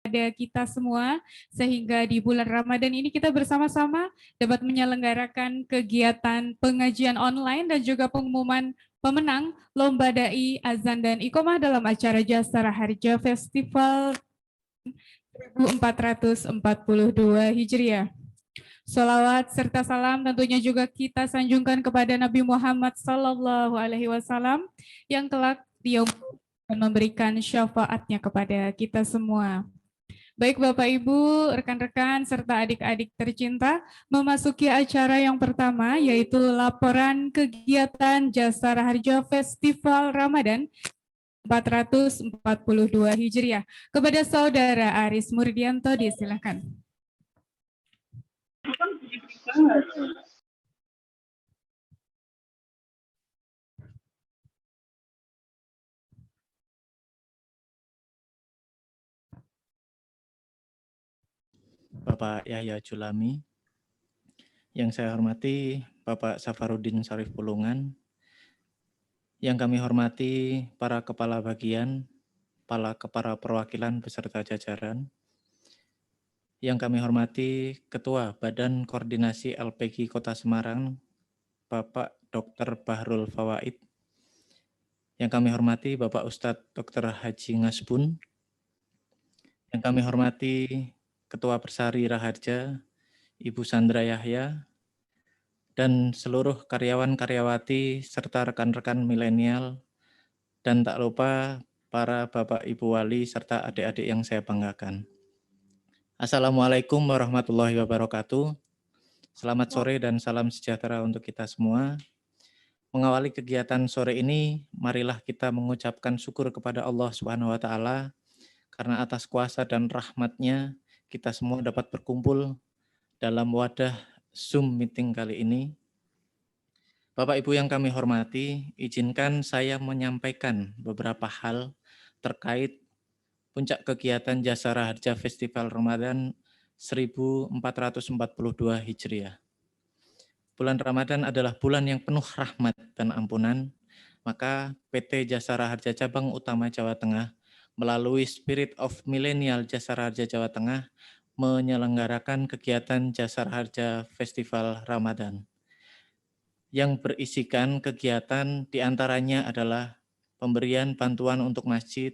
kepada kita semua, sehingga di bulan Ramadan ini kita bersama-sama dapat menyelenggarakan kegiatan pengajian online dan juga pengumuman pemenang Lomba Dai, Azan, dan Iqomah dalam acara Jasara Harja Festival 1442 Hijriah. Sholawat serta salam tentunya juga kita sanjungkan kepada Nabi Muhammad SAW yang kelak dia memberikan syafaatnya kepada kita semua. Baik Bapak Ibu, rekan-rekan serta adik-adik tercinta, memasuki acara yang pertama yaitu laporan kegiatan Jasara Harja Festival Ramadan 1442 Hijriah. Kepada Saudara Aris Murdianto, disilakan. Bapak Yahya Julami, yang saya hormati Bapak Safarudin Syarif Pulungan, yang kami hormati para kepala bagian, para perwakilan beserta jajaran, yang kami hormati Ketua Badan Koordinasi LPG Kota Semarang, Bapak Dr. Bahrul Fawaid, yang kami hormati Bapak Ustadz Dr. Haji Ngasbun, yang kami hormati Ketua Persari Raharja, Ibu Sandra Yahya, dan seluruh karyawan-karyawati serta rekan-rekan milenial, dan tak lupa para Bapak Ibu Wali serta adik-adik yang saya banggakan. Assalamualaikum warahmatullahi wabarakatuh. Selamat sore dan salam sejahtera untuk kita semua. Mengawali kegiatan sore ini, marilah kita mengucapkan syukur kepada Allah Subhanahu wa Ta'ala, karena atas kuasa dan rahmat-Nya kita semua dapat berkumpul dalam wadah Zoom meeting kali ini. Bapak Ibu yang kami hormati, izinkan saya menyampaikan beberapa hal terkait puncak kegiatan Jasara Harja Festival Ramadan 1442 Hijriah. Bulan Ramadan adalah bulan yang penuh rahmat dan ampunan, maka PT Jasara Harja Cabang Utama Jawa Tengah melalui Spirit of Millennial Jasara Harja Jawa Tengah menyelenggarakan kegiatan Jasara Harja Festival Ramadan yang berisikan kegiatan diantaranya adalah pemberian bantuan untuk masjid,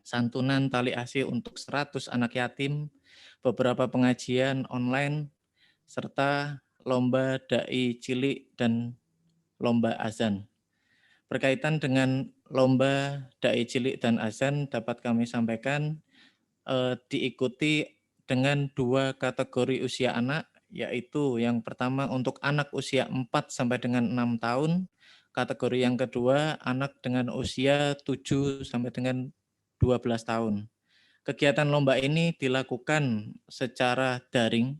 santunan tali asih untuk 100 anak yatim, beberapa pengajian online, serta lomba dai cilik dan lomba azan. Berkaitan dengan lomba dai cilik dan azan dapat kami sampaikan diikuti dengan 2 kategori usia anak, yaitu yang pertama untuk anak usia 4 sampai dengan 6 tahun, kategori yang kedua anak dengan usia 7 sampai dengan 12 tahun. Kegiatan lomba ini dilakukan secara daring,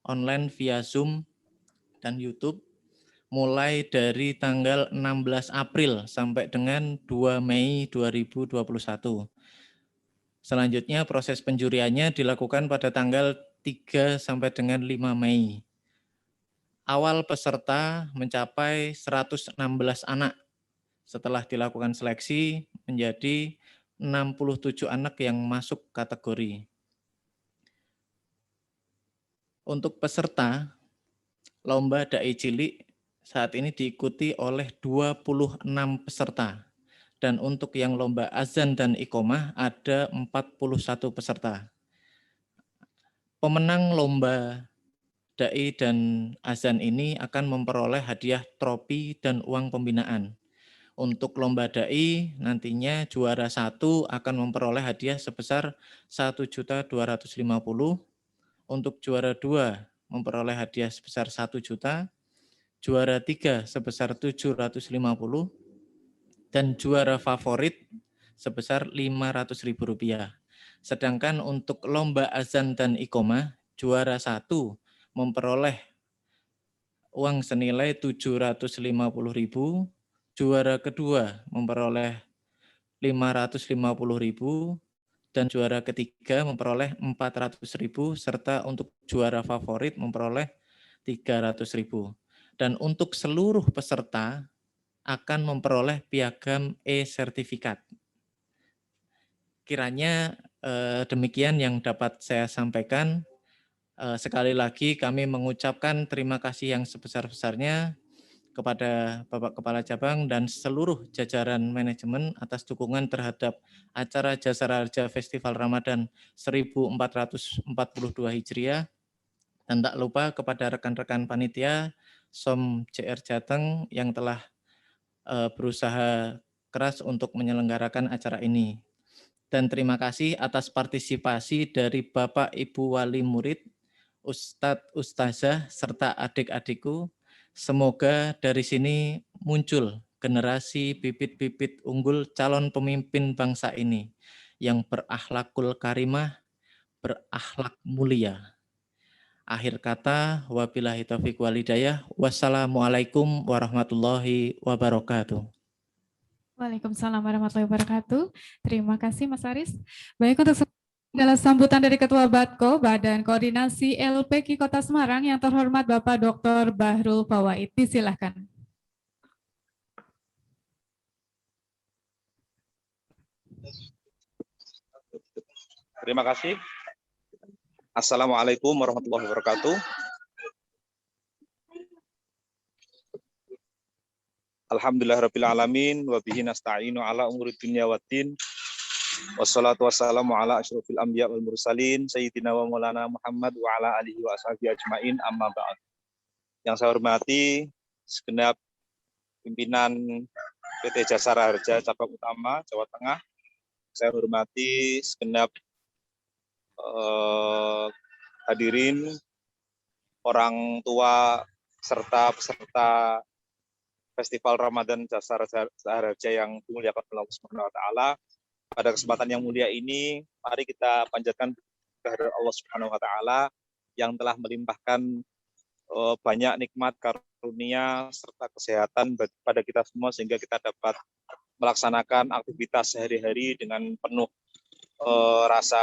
online via Zoom dan YouTube, mulai dari tanggal 16 April sampai dengan 2 Mei 2021. Selanjutnya proses penjuriannya dilakukan pada tanggal 3 sampai dengan 5 Mei. Awal peserta mencapai 116 anak. Setelah dilakukan seleksi menjadi 67 anak yang masuk kategori. Untuk peserta, lomba dai cilik saat ini diikuti oleh 26 peserta. Dan untuk yang lomba azan dan iqomah ada 41 peserta. Pemenang lomba dai dan azan ini akan memperoleh hadiah trofi dan uang pembinaan. Untuk lomba dai nantinya juara 1 akan memperoleh hadiah sebesar 1.250.000. Untuk juara 2 memperoleh hadiah sebesar 1 juta, juara 3 sebesar 750, dan juara favorit sebesar Rp500.000. Sedangkan untuk lomba azan dan iqomah, juara 1 memperoleh uang senilai Rp750.000, juara kedua memperoleh Rp550.000, dan juara ketiga memperoleh Rp400.000, serta untuk juara favorit memperoleh Rp300.000. Dan untuk seluruh peserta akan memperoleh piagam e-sertifikat. Kiranya Demikian yang dapat saya sampaikan. Sekali lagi kami mengucapkan terima kasih yang sebesar-besarnya kepada Bapak Kepala Cabang dan seluruh jajaran manajemen atas dukungan terhadap acara Jasara Harja Festival Ramadan 1442 Hijriah. Dan tak lupa kepada rekan-rekan panitia SOM JR Jateng yang telah berusaha keras untuk menyelenggarakan acara ini. Dan terima kasih atas partisipasi dari Bapak Ibu Wali Murid, Ustadz, Ustazah, serta adik-adikku. Semoga dari sini muncul generasi bibit-bibit unggul calon pemimpin bangsa ini yang berakhlakul karimah, berakhlak mulia. Akhir kata, wabillahi taufiq walhidayah. Wassalamualaikum warahmatullahi wabarakatuh. Waalaikumsalam warahmatullahi wabarakatuh. Terima kasih Mas Aris. Baik, untuk adalah sambutan dari Ketua Batko, Badan Koordinasi LPK Kota Semarang, yang terhormat Bapak Dr. Bahrul Fawaid. Disilahkan. Terima kasih. Assalamualaikum warahmatullahi wabarakatuh. Alhamdulillahirabbil alamin wa bihi nasta'inu ala umuri dunya waddin. Wassalatu wassalamu ala asyrofil anbiya wal mursalin sayyidina wa maulana Muhammad wa ala alihi wa ashabihi ajmain, amma ba'd. Yang saya hormati segenap pimpinan PT Jasara Harja Cabang Utama Jawa Tengah. Saya hormati segenap hadirin, orang tua serta peserta Festival Ramadan Jasara Harja yang dimuliakan oleh Allah Subhanahu wa taala. Pada kesempatan yang mulia ini, mari kita panjatkan kehadirat Allah Subhanahu wa taala yang telah melimpahkan banyak nikmat karunia serta kesehatan pada kita semua sehingga kita dapat melaksanakan aktivitas sehari-hari dengan penuh rasa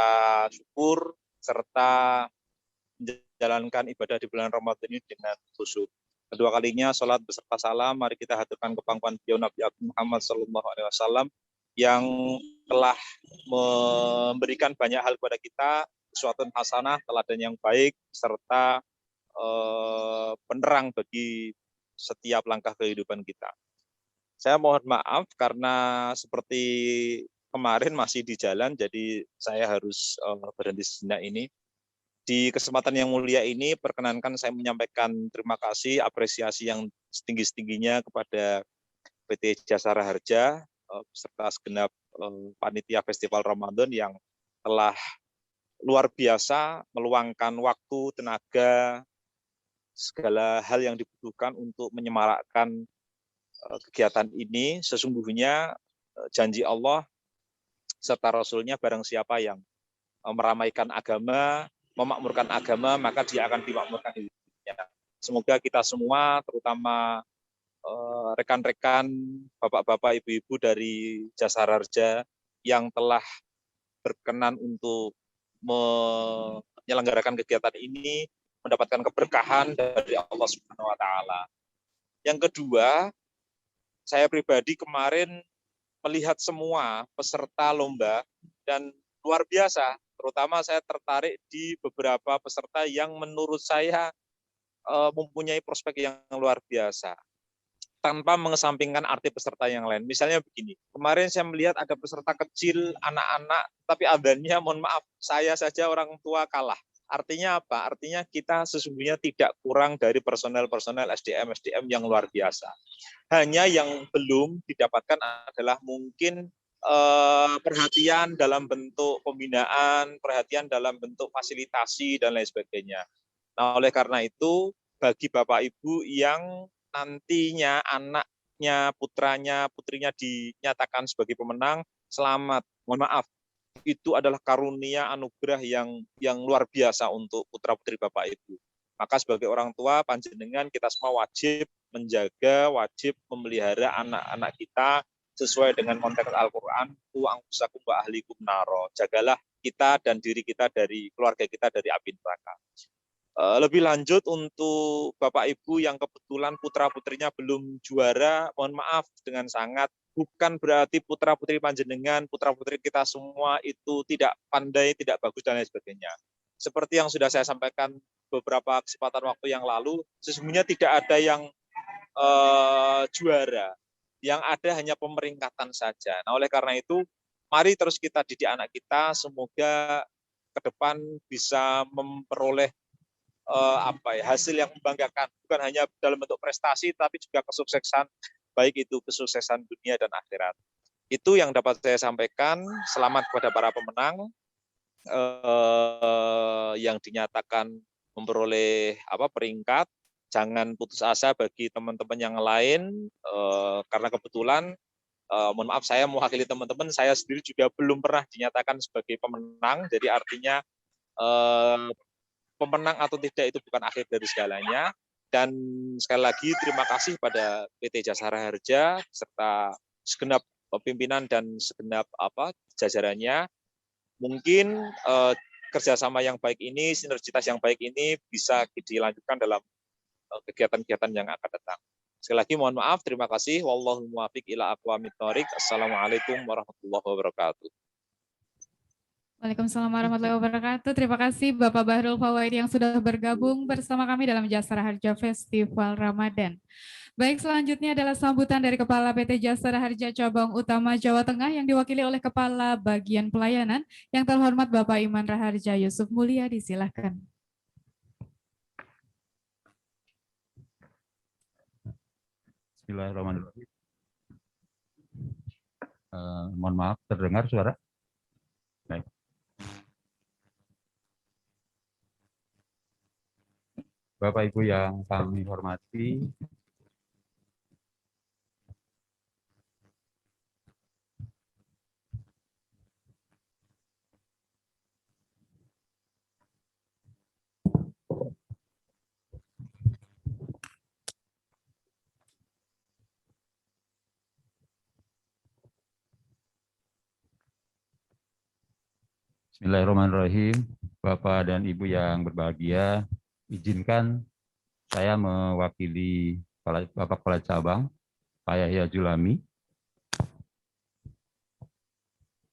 syukur serta menjalankan ibadah di bulan Ramadan ini dengan khusyuk. Kedua kalinya sholat beserta salam, mari kita haturkan ke pangkuan beliau Nabi Muhammad SAW yang telah memberikan banyak hal kepada kita, uswatun hasanah, teladan yang baik, serta penerang bagi setiap langkah kehidupan kita. Saya mohon maaf karena seperti kemarin masih di jalan, jadi saya harus berhenti sejenak ini. Di kesempatan yang mulia ini, perkenankan saya menyampaikan terima kasih, apresiasi yang setinggi-tingginya kepada PT Jasara Harja, beserta segenap panitia Festival Ramadan yang telah luar biasa meluangkan waktu, tenaga, segala hal yang dibutuhkan untuk menyemarakkan kegiatan ini. Sesungguhnya janji Allah serta Rasul-Nya, barang siapa yang meramaikan agama, memakmurkan agama, maka dia akan dimakmurkan hidupnya. Semoga kita semua, terutama rekan-rekan, bapak-bapak, ibu-ibu dari Jasara Harja yang telah berkenan untuk menyelenggarakan kegiatan ini, mendapatkan keberkahan dari Allah Subhanahu wa taala. Yang kedua, saya pribadi kemarin melihat semua peserta lomba dan luar biasa. Terutama saya tertarik di beberapa peserta yang menurut saya mempunyai prospek yang luar biasa, tanpa mengesampingkan arti peserta yang lain. Misalnya begini, kemarin saya melihat ada peserta kecil, anak-anak, tapi adanya, mohon maaf, saya saja orang tua kalah. Artinya apa? Artinya kita sesungguhnya tidak kurang dari personel-personel SDM yang luar biasa. Hanya yang belum didapatkan adalah mungkin perhatian dalam bentuk pembinaan, perhatian dalam bentuk fasilitasi, dan lain sebagainya. Nah, oleh karena itu, bagi Bapak Ibu yang nantinya anaknya, putranya, putrinya dinyatakan sebagai pemenang, selamat. Mohon maaf, itu adalah karunia anugerah yang luar biasa untuk putra-putri Bapak Ibu. Maka sebagai orang tua, panjenengan kita semua wajib menjaga, wajib memelihara anak-anak kita sesuai dengan konteks Al-Quran, qu anfusakum wa ahlikum naro. Jagalah kita dan diri kita dari keluarga kita dari api neraka. Lebih lanjut untuk Bapak Ibu yang kebetulan putra-putrinya belum juara, mohon maaf dengan sangat, bukan berarti putra-putri panjenengan, putra-putri kita semua itu tidak pandai, tidak bagus, dan lain sebagainya. Seperti yang sudah saya sampaikan beberapa kesempatan waktu yang lalu, sesungguhnya tidak ada yang juara. Yang ada hanya pemeringkatan saja. Nah, oleh karena itu, mari terus kita didik anak kita, semoga ke depan bisa memperoleh hasil yang membanggakan, bukan hanya dalam bentuk prestasi, tapi juga kesuksesan, baik itu kesuksesan dunia dan akhirat. Itu yang dapat saya sampaikan. Selamat kepada para pemenang yang dinyatakan memperoleh peringkat. Jangan putus asa bagi teman-teman yang lain, karena kebetulan, mohon maaf, saya mewakili teman-teman, saya sendiri juga belum pernah dinyatakan sebagai pemenang, jadi artinya pemenang atau tidak itu bukan akhir dari segalanya. Dan sekali lagi terima kasih pada PT Jasara Harja serta segenap pimpinan dan segenap jajarannya. Mungkin kerjasama yang baik ini, sinergitas yang baik ini bisa dilanjutkan dalam kegiatan-kegiatan yang akan datang. Sekali lagi mohon maaf, terima kasih. Wallahu muwaffiq ila aqwamit thoriq. Assalamualaikum warahmatullahi wabarakatuh. Waalaikumsalam warahmatullahi wabarakatuh. Terima kasih Bapak Bahrul Fawaidi yang sudah bergabung bersama kami dalam Jasara Harja Festival Ramadan. Baik, selanjutnya adalah sambutan dari Kepala PT Jasara Harja Cabang Utama Jawa Tengah yang diwakili oleh Kepala Bagian Pelayanan yang terhormat Bapak Iman Raharja Yusuf Mulia. Disilahkan. Bismillahirrahmanirrahim. Mohon maaf, terdengar suara? Baik. Bapak Ibu yang kami hormati, Bismillahirrahmanirrahim. Bapak dan Ibu yang berbahagia, izinkan saya mewakili Bapak Kepala Cabang, Pak Yahya Julami.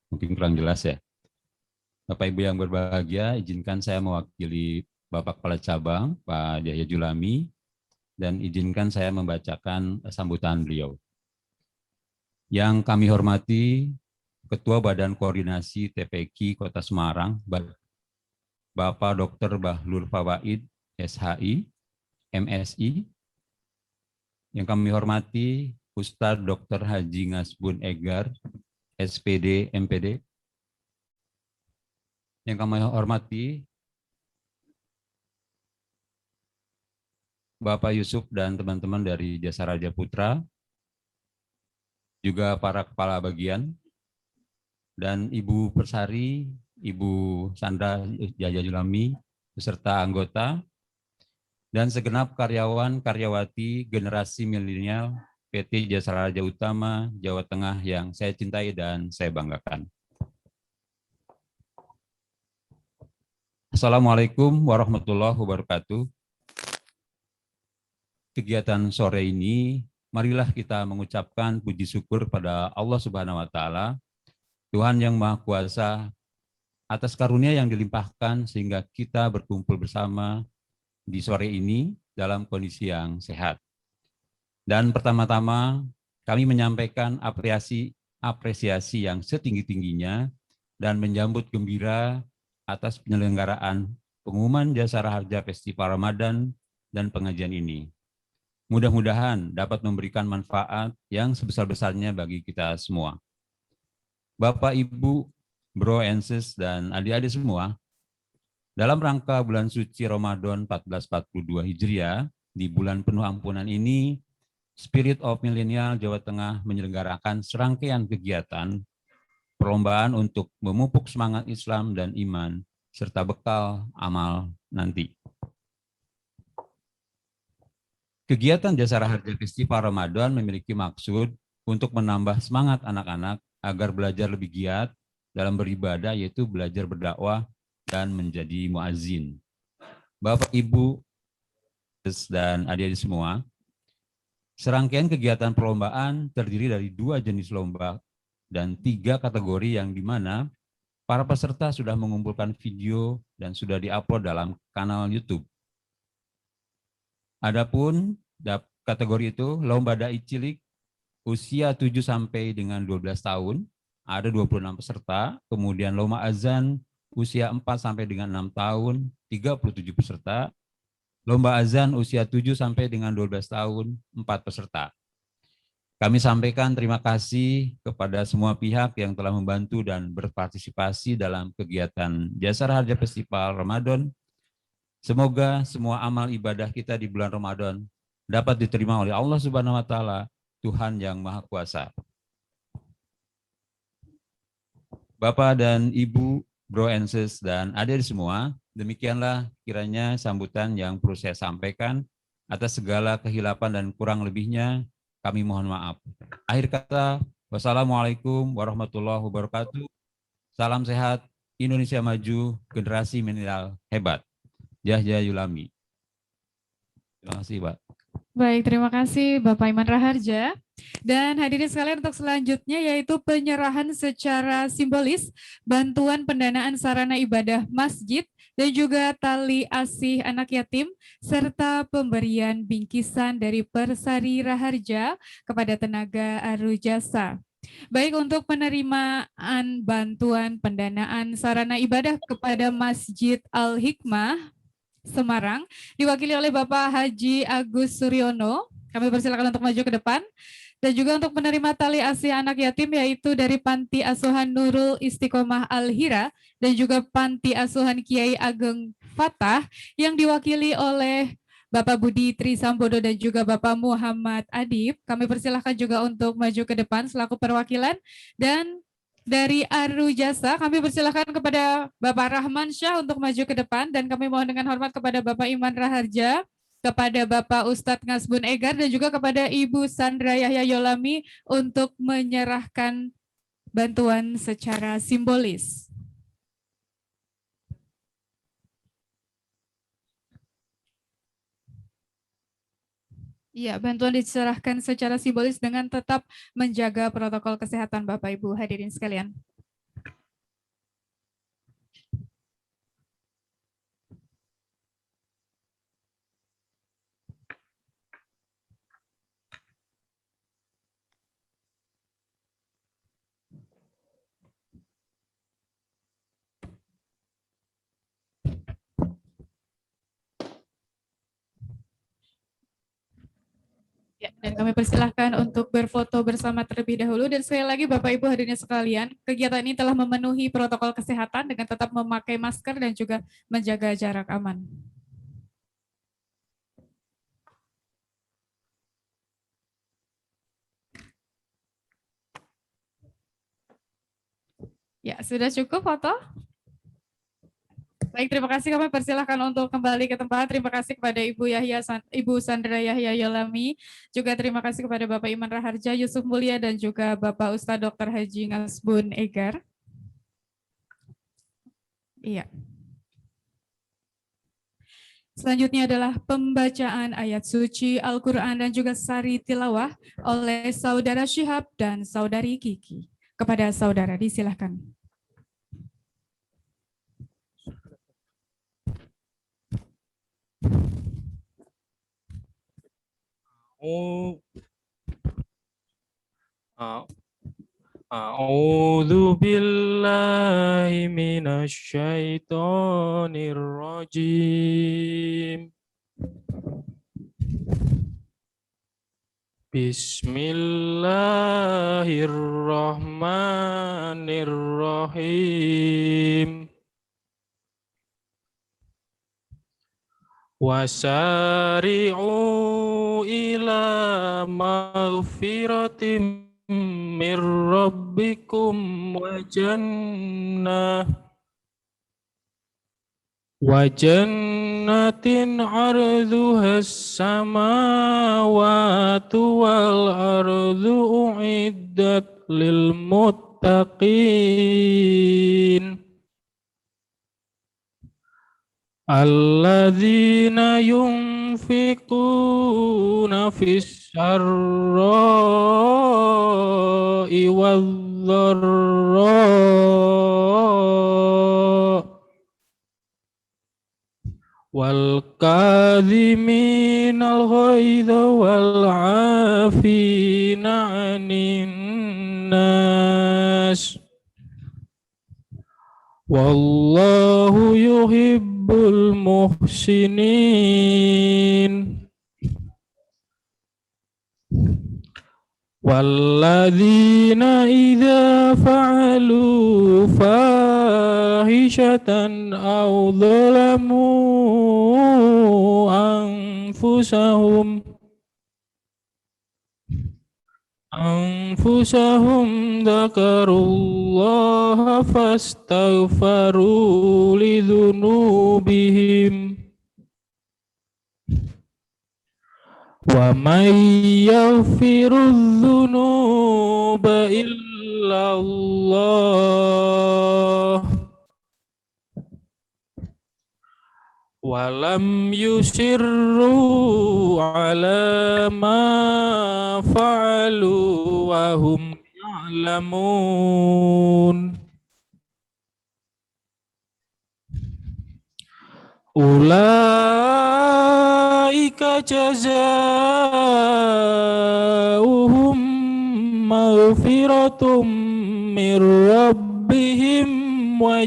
Mungkin kurang jelas ya. Bapak Ibu yang berbahagia, izinkan saya mewakili Bapak Kepala Cabang, Pak Yahya Julami, dan izinkan saya membacakan sambutan beliau. Yang kami hormati Ketua Badan Koordinasi TPQ Kota Semarang, Bapak Dr. Bahlul Fawaid, SHI, MSI. Yang kami hormati Ustadz Dr. Haji Ngasbun Egar, SPD, MPD. Yang kami hormati Bapak Yusuf dan teman-teman dari Jasara Harja Putra, juga para kepala bagian, dan Ibu Persari, Ibu Sandra Yahya Julami, beserta anggota, dan segenap karyawan-karyawati generasi milenial PT Jasara Harja Utama Jawa Tengah yang saya cintai dan saya banggakan. Assalamualaikum warahmatullahi wabarakatuh. Kegiatan sore ini, marilah kita mengucapkan puji syukur pada Allah Subhanahu wa Ta'ala, Tuhan yang Maha Kuasa, atas karunia yang dilimpahkan sehingga kita berkumpul bersama di sore ini dalam kondisi yang sehat. Dan pertama-tama kami menyampaikan apresiasi yang setinggi-tingginya dan menyambut gembira atas penyelenggaraan pengumuman Jasara Harja Festival Ramadan dan pengajian ini. Mudah-mudahan dapat memberikan manfaat yang sebesar-besarnya bagi kita semua. Bapak, Ibu, Bro and Sis, dan adik-adik semua, dalam rangka bulan suci Ramadan 1442 Hijriah, di bulan penuh ampunan ini, Spirit of Millennial Jawa Tengah menyelenggarakan serangkaian kegiatan perlombaan untuk memupuk semangat Islam dan iman, serta bekal amal nanti. Kegiatan Jasara Harja Festival Ramadan memiliki maksud untuk menambah semangat anak-anak agar belajar lebih giat dalam beribadah, yaitu belajar berdakwah dan menjadi muazzin. Bapak, Ibu, dan adik-adik semua, Serangkaian kegiatan perlombaan terdiri dari 2 jenis lomba dan 3 kategori yang dimana para peserta sudah mengumpulkan video dan sudah diupload dalam kanal YouTube. Adapun kategori itu lomba dai cilik usia 7 sampai dengan 12 tahun, ada 26 peserta, kemudian lomba azan usia 4 sampai dengan 6 tahun, 37 peserta, lomba azan usia 7 sampai dengan 12 tahun, 4 peserta. Kami sampaikan terima kasih kepada semua pihak yang telah membantu dan berpartisipasi dalam kegiatan Jasara Harja Festival Ramadan. Semoga semua amal ibadah kita di bulan Ramadan dapat diterima oleh Allah Subhanahu wa taala, Tuhan yang Maha Kuasa. Bapak dan Ibu, Bro and Sis dan adik semua, demikianlah kiranya sambutan yang perlu saya sampaikan. Atas segala kehilapan dan kurang lebihnya, kami mohon maaf. Akhir kata, wassalamualaikum warahmatullahi wabarakatuh. Salam sehat, Indonesia maju, generasi milenial hebat. Yahya Yulami. Terima kasih, Pak. Baik, terima kasih Bapak Iman Raharja. Dan hadirin sekalian, untuk selanjutnya yaitu penyerahan secara simbolis bantuan pendanaan sarana ibadah masjid dan juga tali asih anak yatim serta pemberian bingkisan dari Persari Raharja kepada tenaga Aru Jasa. Baik, untuk penerimaan bantuan pendanaan sarana ibadah kepada Masjid Al-Hikmah Semarang diwakili oleh Bapak Haji Agus Suryono. Kami persilakan untuk maju ke depan. Dan juga untuk menerima tali asih anak yatim yaitu dari Panti Asuhan Nurul Istiqomah Al-Hira dan juga Panti Asuhan Kiai Ageng Fatah yang diwakili oleh Bapak Budi Trisambodo dan juga Bapak Muhammad Adib. Kami persilahkan juga untuk maju ke depan selaku perwakilan. Dan dari Aru Jasa kami persilahkan kepada Bapak Rahman Syah untuk maju ke depan dan kami mohon dengan hormat kepada Bapak Iman Raharja, kepada Bapak Ustadz Ngasbun Egar dan juga kepada Ibu Sandra Yahya Yolami untuk menyerahkan bantuan secara simbolis. Iya, bantuan diserahkan secara simbolis dengan tetap menjaga protokol kesehatan Bapak Ibu hadirin sekalian. Ya, dan kami persilahkan untuk berfoto bersama terlebih dahulu. Dan sekali lagi Bapak Ibu hadirin sekalian, kegiatan ini telah memenuhi protokol kesehatan dengan tetap memakai masker dan juga menjaga jarak aman. Ya, sudah cukup foto? Baik, terima kasih. Kami persilahkan untuk kembali ke tempat. Terima kasih kepada Ibu Sandra Yahya Yolami. Juga terima kasih kepada Bapak Iman Raharja, Yusuf Mulia, dan juga Bapak Ustadz Dr. Haji Ngasbun Egar. Iya. Selanjutnya adalah pembacaan ayat suci Al-Quran dan juga sari tilawah oleh Saudara Syihab dan Saudari Kiki. Kepada saudara, disilahkan. A'udzu billahi minasy syaithanir rajim. Bismillahirrahmanirrahim. Wasari'u ila maghfiratin min rabbikum wa jannatin 'arduhas samawati wal ardu u'iddat lil muttaqin alladzina yunfiquna fis sarra'i wadh-dharra' wal kadhiminal ghaidha wal 'afina 'anil nas wallahu yuhibbul muhsinin. Walladzina idza fa'alu fahishatan aw dhalamu anfusahum dzakarullaha fastaghfaru lidzunubihim wa may yaghfiru dzunuba illallah wa lam yusirru ala ma fa'alu wa hum ya'lamun. Ulaika jazaohum maghfiratum mir rabbihim wa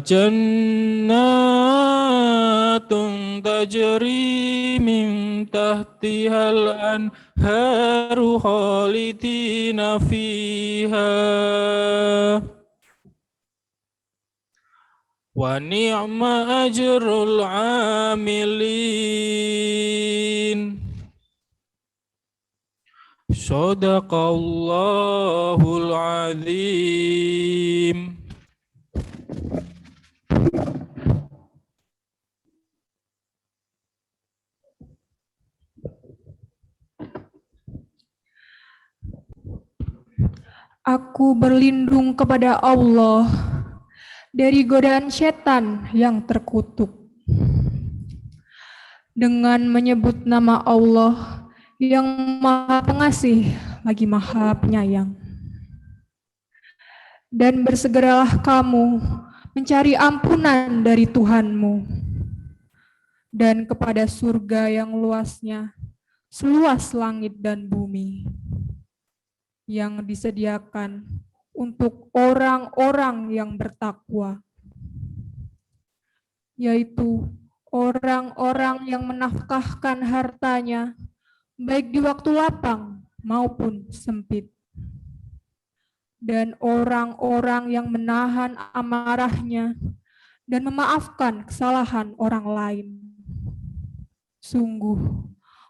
jannatun tajri min tahtihal anharu khalidina fiha wa ni'ma ajrul amilin. Shadaqallahul azim. Aku berlindung kepada Allah dari godaan setan yang terkutuk. Dengan menyebut nama Allah yang Maha Pengasih lagi Maha Penyayang. Dan bersegeralah kamu mencari ampunan dari Tuhanmu dan kepada surga yang luasnya seluas langit dan bumi, yang disediakan untuk orang-orang yang bertakwa, yaitu orang-orang yang menafkahkan hartanya, baik di waktu lapang maupun sempit, dan orang-orang yang menahan amarahnya dan memaafkan kesalahan orang lain. Sungguh,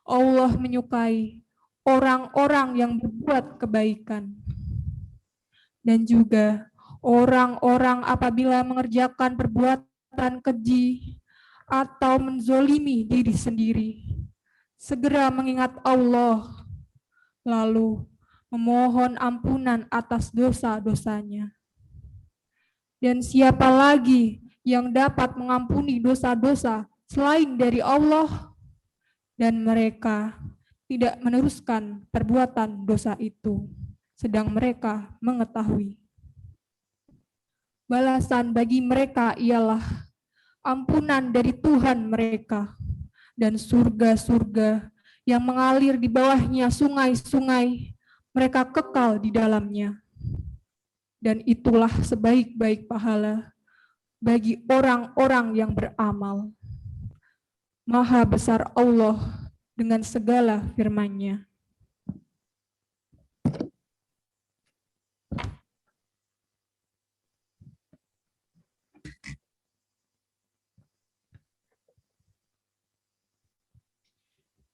Allah menyukai orang-orang yang berbuat kebaikan, dan juga orang-orang apabila mengerjakan perbuatan keji atau menzolimi diri sendiri, segera mengingat Allah, lalu memohon ampunan atas dosa-dosanya. Dan siapa lagi yang dapat mengampuni dosa-dosa selain dari Allah? Dan mereka tidak meneruskan perbuatan dosa itu, sedang mereka mengetahui. Balasan bagi mereka ialah ampunan dari Tuhan mereka dan surga-surga yang mengalir di bawahnya sungai-sungai, mereka kekal di dalamnya. Dan itulah sebaik-baik pahala bagi orang-orang yang beramal. Maha besar Allah dengan segala firman-Nya.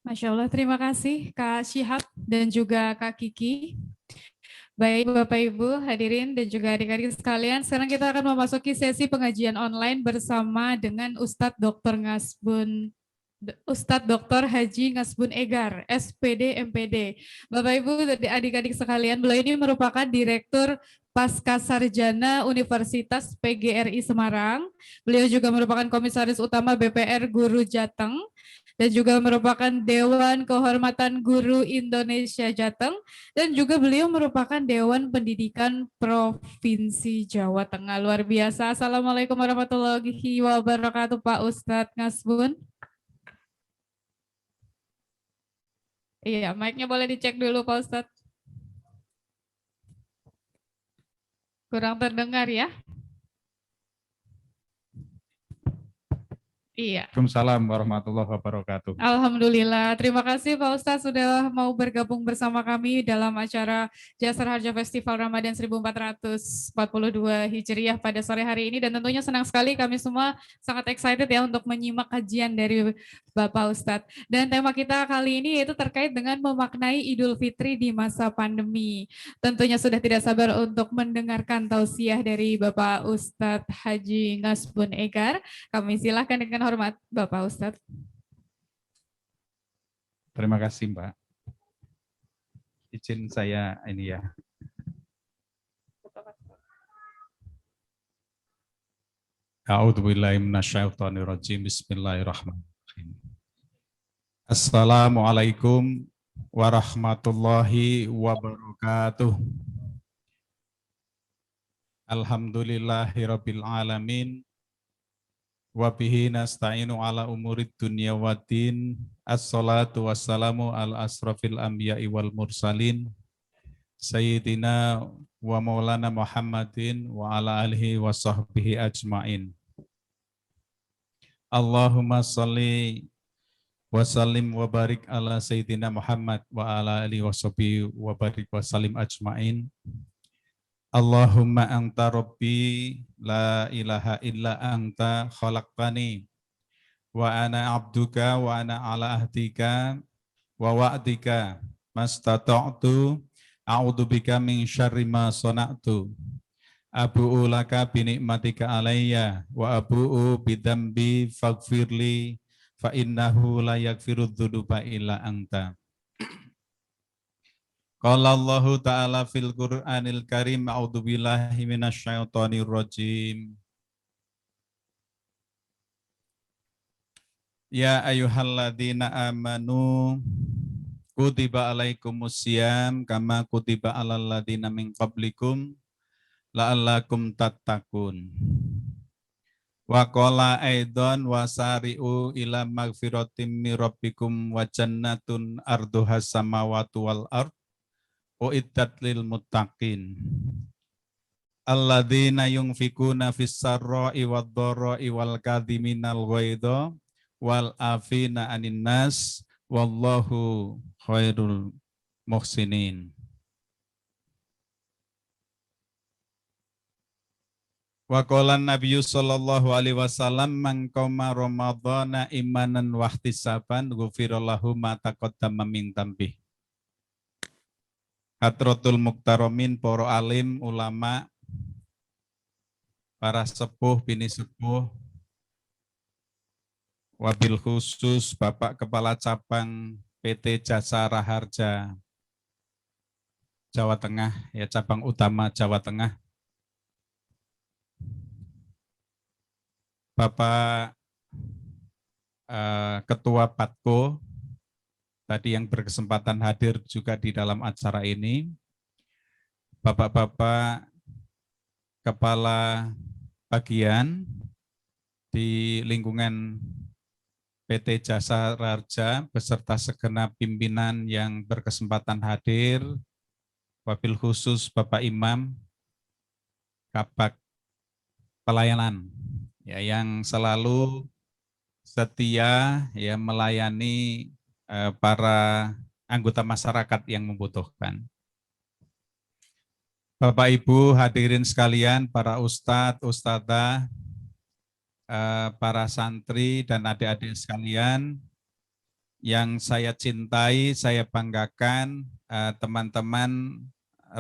Masya Allah, terima kasih Kak Syihab dan juga Kak Kiki. Baik Bapak Ibu hadirin dan juga adik-adik sekalian, sekarang kita akan memasuki sesi pengajian online bersama dengan Ustadz Dr. Ngasbun Ustadz Dr. Haji Ngasbun Egar, SPD MPD. Bapak Ibu dan adik-adik sekalian, beliau ini merupakan Direktur Pasca Sarjana Universitas PGRI Semarang. Beliau juga merupakan Komisaris Utama BPR Guru Jateng dan juga merupakan Dewan Kehormatan Guru Indonesia Jateng dan juga beliau merupakan Dewan Pendidikan Provinsi Jawa Tengah. Luar biasa. Assalamualaikum warahmatullahi wabarakatuh Pak Ustadz Ngasbun. Iya, mic-nya boleh dicek dulu Pak Ustadz. Kurang terdengar ya. Iya. Waalaikumsalam warahmatullahi wabarakatuh. Alhamdulillah. Terima kasih Pak Ustadz sudah mau bergabung bersama kami dalam acara Jasar Harja Festival Ramadan 1442 Hijriah pada sore hari ini. Dan tentunya senang sekali kami semua sangat excited ya untuk menyimak kajian dari Bapak Ustadz. Dan tema kita kali ini yaitu terkait dengan memaknai Idul Fitri di masa pandemi. Tentunya sudah tidak sabar untuk mendengarkan tausiah dari Bapak Ustadz Haji Ngasbun Egar. Kami silakan dengan hormat Bapak Ustadz. Terima kasih Mbak. Izin saya ini ya. A'udzubillahi minasyaitonirrajim. Bismillahirrahmanirrahim. Assalamualaikum warahmatullahi wabarakatuh. Alhamdulillahirabbil alamin. Wa bihi nasta'inu ala umurid dunya waddin. Assalatu wassalamu ala asrafil anbiya'i wal mursalin. Sayyidina wa maulana Muhammadin wa ala alihi wa sahbihi ajma'in. Allahumma salli wa sallim wa barik ala Sayyidina Muhammad wa ala alihi wa sahbihi wa barik wa sallim ajma'in. Allahumma anta rabbi la ilaha illa anta khalaqtani wa ana abduka wa ana ala ahdika wa wa'dika mastata'tu a'udzubika min syarri ma sana'tu abu'u laka bi ni'matika alayya wa abu'u bidambi faghfirli fa innahu la yaghfiru dzunuba illa anta. Qala Allahu ta'ala fil Qur'anil Karim a'udzu billahi minasyaitonir rajim. Ya ayyuhalladzina amanu kutiba alaikumusiyam kama kutiba alal ladzina min qablikum la'allakum tattaqun. Wa qala aidan wasari'u ila magfiratim mir rabbikum wa jannatun arduhas samawati wal ard uiddat lil muttaqin alladzina yunfikuna fis sarra'i wad dharra'i wal kadhiminal ghaidha wal afina 'anin nas wallahu khairul muhsinin. Wa qala Nabi sallallahu alaihi wasallam man qama ramadhana imanan wa ihtisaban ghufira lahu ma taqaddama min dzambih. Hadratul Muktaramin, para alim, ulama, para sepuh, bini sepuh, wabil khusus Bapak Kepala Cabang PT Jasara Harja Jawa Tengah, ya cabang utama Jawa Tengah. Bapak Ketua Patko, tadi yang berkesempatan hadir juga di dalam acara ini, Bapak-bapak Kepala Bagian di lingkungan PT Jasa Harja beserta segenap pimpinan yang berkesempatan hadir, wabil khusus Bapak Imam, Kabak Pelayanan, ya, yang selalu setia ya melayani para anggota masyarakat yang membutuhkan. Bapak Ibu hadirin sekalian, para ustadz, ustadzah, para santri dan adik-adik sekalian yang saya cintai, saya banggakan, teman-teman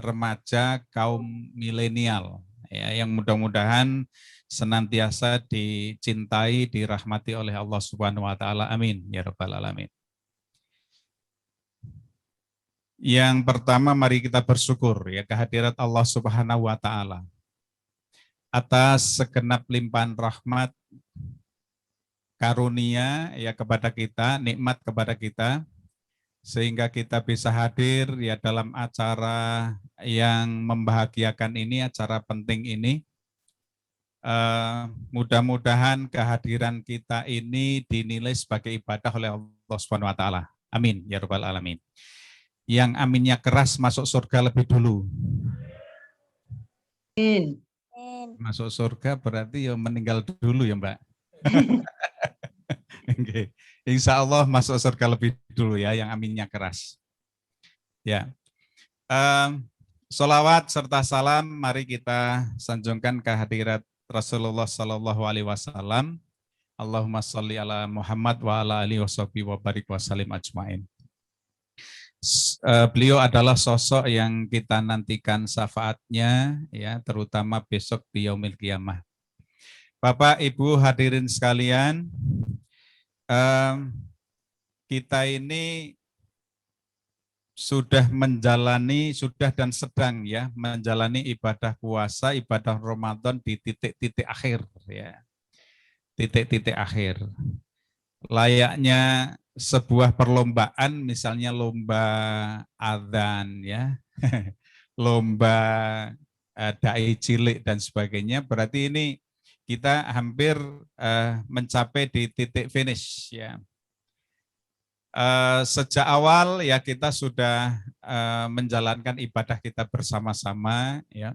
remaja kaum milenial ya, yang mudah-mudahan senantiasa dicintai, dirahmati oleh Allah Subhanahu wa taala. Amin ya rabbal alamin. Yang pertama, mari kita bersyukur ya kehadirat Allah Subhanahu wa taala atas segenap limpahan rahmat karunia ya kepada kita, nikmat kepada kita, sehingga kita bisa hadir ya dalam acara yang membahagiakan ini, acara penting ini. Mudah-mudahan kehadiran kita ini dinilai sebagai ibadah oleh Allah Subhanahu wa taala. Amin ya rabbal alamin. Yang aminnya keras masuk surga lebih dulu. Amin. Masuk surga berarti ya meninggal dulu ya Mbak. Okay. Insya Allah masuk surga lebih dulu ya, yang aminnya keras. Ya, sholawat serta salam mari kita sanjungkan kehadirat Rasulullah Sallallahu Alaihi Wasallam. Allahumma sholli ala Muhammad wa ala alihi wa barik wa salim ajmain. Beliau adalah sosok yang kita nantikan syafaatnya, ya, terutama besok di Yaumil Qiyamah. Bapak, Ibu, hadirin sekalian, kita ini sudah dan sedang ya menjalani ibadah puasa, ibadah Ramadan di titik-titik akhir, ya, titik-titik akhir. Layaknya sebuah perlombaan, misalnya lomba adzan ya, lomba dai cilik dan sebagainya, berarti ini kita hampir mencapai di titik finish ya. Sejak awal ya kita sudah menjalankan ibadah kita bersama-sama ya.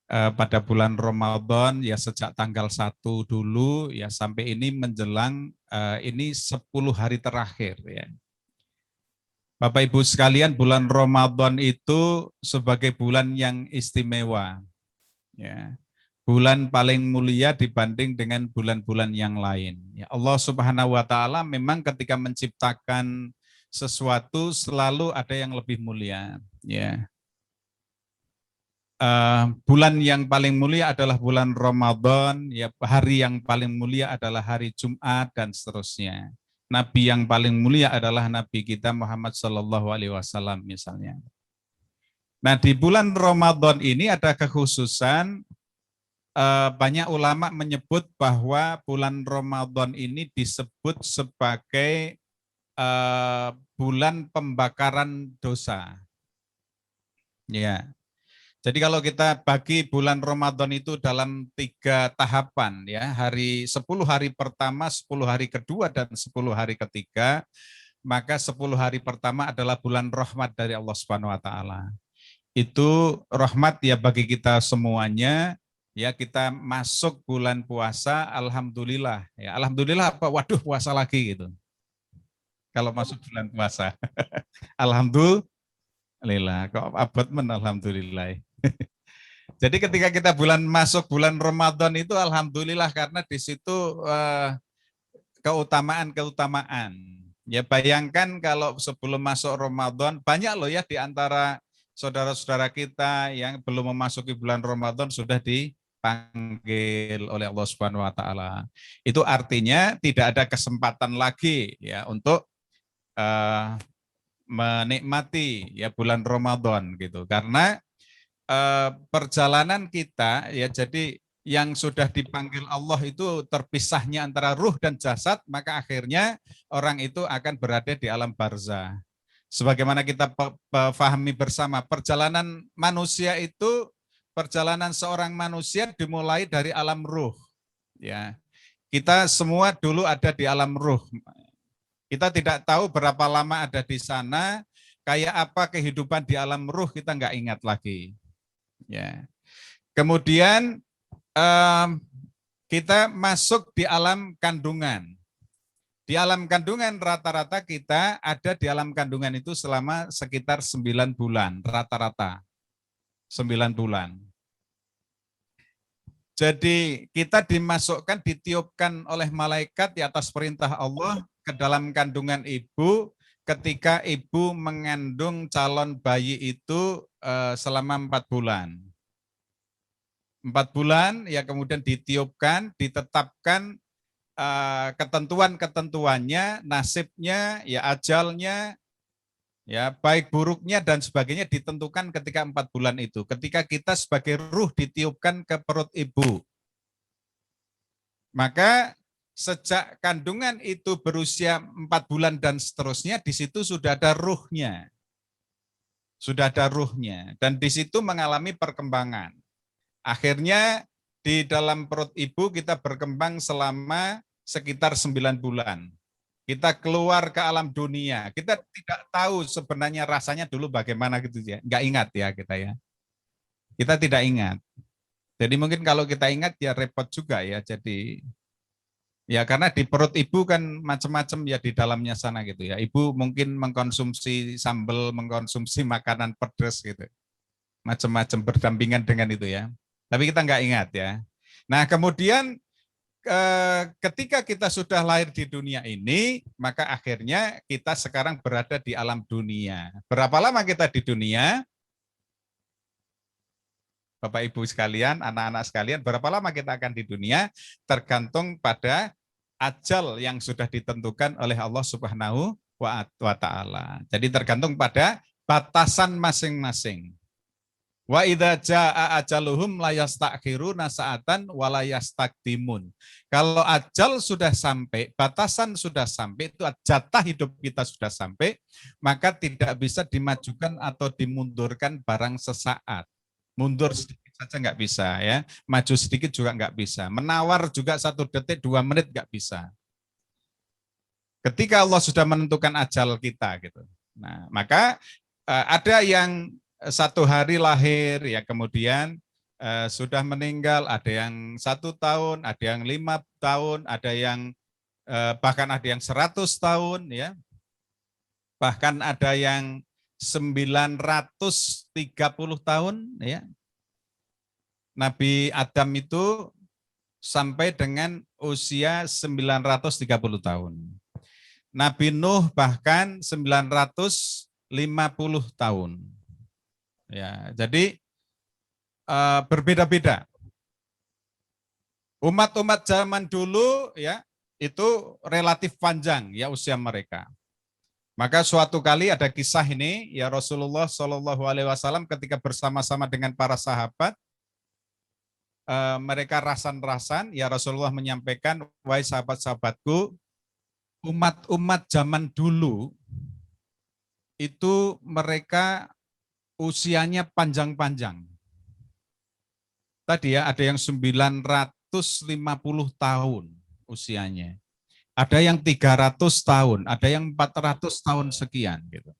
Pada bulan Ramadan ya sejak tanggal 1 dulu ya sampai ini menjelang ini 10 hari terakhir ya. Bapak Ibu sekalian, bulan Ramadan itu sebagai bulan yang istimewa ya. Bulan paling mulia dibanding dengan bulan-bulan yang lain. Ya, Allah Subhanahu wa taala memang ketika menciptakan sesuatu selalu ada yang lebih mulia ya. Bulan yang paling mulia adalah bulan Ramadan, ya, hari yang paling mulia adalah hari Jumat dan seterusnya. Nabi yang paling mulia adalah Nabi kita Muhammad Sallallahu Alaihi Wasallam misalnya. Nah di bulan Ramadan ini ada kekhususan, banyak ulama menyebut bahwa bulan Ramadan ini disebut sebagai bulan pembakaran dosa. Ya. Jadi kalau kita bagi bulan Ramadan itu dalam 3 tahapan ya, 10 hari pertama, 10 hari kedua dan 10 hari ketiga, maka 10 hari pertama adalah bulan rahmat dari Allah Subhanahu wa taala. Itu rahmat ya bagi kita semuanya, ya kita masuk bulan puasa, alhamdulillah. Ya, alhamdulillah apa? Waduh, puasa lagi gitu. Kalau masuk bulan puasa. Alhamdulillah, kok abad alhamdulillah. Jadi ketika kita masuk bulan Ramadan itu alhamdulillah karena di situ keutamaan. Ya bayangkan kalau sebelum masuk Ramadan banyak loh ya di antara saudara-saudara kita yang belum memasuki bulan Ramadan sudah dipanggil oleh Allah Subhanahu wa taala. Itu artinya tidak ada kesempatan lagi ya untuk menikmati ya bulan Ramadan gitu. Karena perjalanan kita ya jadi yang sudah dipanggil Allah itu terpisahnya antara ruh dan jasad, maka akhirnya orang itu akan berada di alam barzah. Sebagaimana kita pahami bersama, perjalanan manusia itu, perjalanan seorang manusia dimulai dari alam ruh. Ya, kita semua dulu ada di alam ruh. Kita tidak tahu berapa lama ada di sana, kayak apa kehidupan di alam ruh kita nggak ingat lagi. Ya. Kemudian kita masuk di alam kandungan. Di alam kandungan rata-rata kita ada di alam kandungan itu selama sekitar 9 bulan, rata-rata 9 bulan. Jadi kita dimasukkan, ditiupkan oleh malaikat di atas perintah Allah ke dalam kandungan ibu ketika ibu mengandung calon bayi itu selama 4 bulan. 4 bulan, ya kemudian ditiupkan, ditetapkan ketentuan-ketentuannya, nasibnya, ya ajalnya, ya baik buruknya dan sebagainya ditentukan ketika 4 bulan itu. Ketika kita sebagai ruh ditiupkan ke perut ibu. Maka sejak kandungan itu berusia 4 bulan dan seterusnya, di situ sudah ada ruhnya. Sudah ada ruhnya. Dan di situ mengalami perkembangan. Akhirnya di dalam perut ibu kita berkembang selama sekitar 9 bulan. Kita keluar ke alam dunia. Kita tidak tahu sebenarnya rasanya dulu bagaimana gitu ya. Enggak ingat ya kita ya. Kita tidak ingat. Jadi mungkin kalau kita ingat ya repot juga ya. Jadi ya karena di perut ibu kan macam-macam ya di dalamnya sana gitu ya. Ibu mungkin mengkonsumsi sambal, mengkonsumsi makanan pedas gitu. Macam-macam berdampingan dengan itu ya. Tapi kita nggak ingat ya. Nah kemudian ketika kita sudah lahir di dunia ini, maka akhirnya kita sekarang berada di alam dunia. Berapa lama kita di dunia? Bapak Ibu sekalian, anak-anak sekalian, berapa lama kita akan di dunia? Tergantung pada ajal yang sudah ditentukan oleh Allah Subhanahu wa Ta'ala. Jadi tergantung pada batasan masing-masing. Wa idza jaa ajaluhum la yastakhiruna sa'atan wa la yastaqdimun. Kalau ajal sudah sampai, batasan sudah sampai, itu jatah hidup kita sudah sampai, maka tidak bisa dimajukan atau dimundurkan barang sesaat. Mundur sedikit saja nggak bisa ya, maju sedikit juga nggak bisa. Menawar juga 1 detik, 2 menit nggak bisa. Ketika Allah sudah menentukan ajal kita gitu. Nah, maka ada yang 1 hari lahir, ya kemudian sudah meninggal, ada yang 1 tahun, ada yang 5 tahun, ada yang bahkan ada yang 100 tahun, ya, bahkan ada yang 930 tahun, ya. Nabi Adam itu sampai dengan usia 930 tahun. Nabi Nuh bahkan 950 tahun. Ya, jadi berbeda-beda. Umat-umat zaman dulu ya itu relatif panjang ya usia mereka. Maka suatu kali ada kisah ini ya Rasulullah SAW ketika bersama-sama dengan para sahabat, mereka rasan-rasan ya Rasulullah menyampaikan, wahai sahabat-sahabatku, umat-umat zaman dulu itu mereka usianya panjang-panjang. Tadi ya ada yang 950 tahun usianya. Ada yang 300 tahun, ada yang 400 tahun sekian gitu.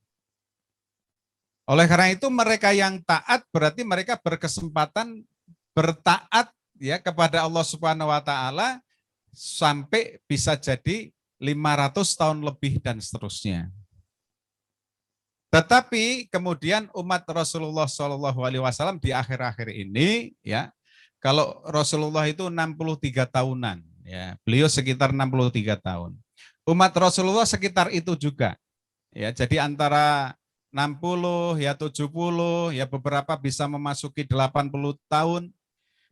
Oleh karena itu mereka yang taat berarti mereka berkesempatan bertaat ya kepada Allah Subhanahu wa taala sampai bisa jadi 500 tahun lebih dan seterusnya. Tetapi kemudian umat Rasulullah SAW di akhir-akhir ini, ya, kalau Rasulullah itu 63 tahunan, ya, beliau sekitar 63 tahun. Umat Rasulullah sekitar itu juga, ya, jadi antara 60, ya 70, ya beberapa bisa memasuki 80 tahun,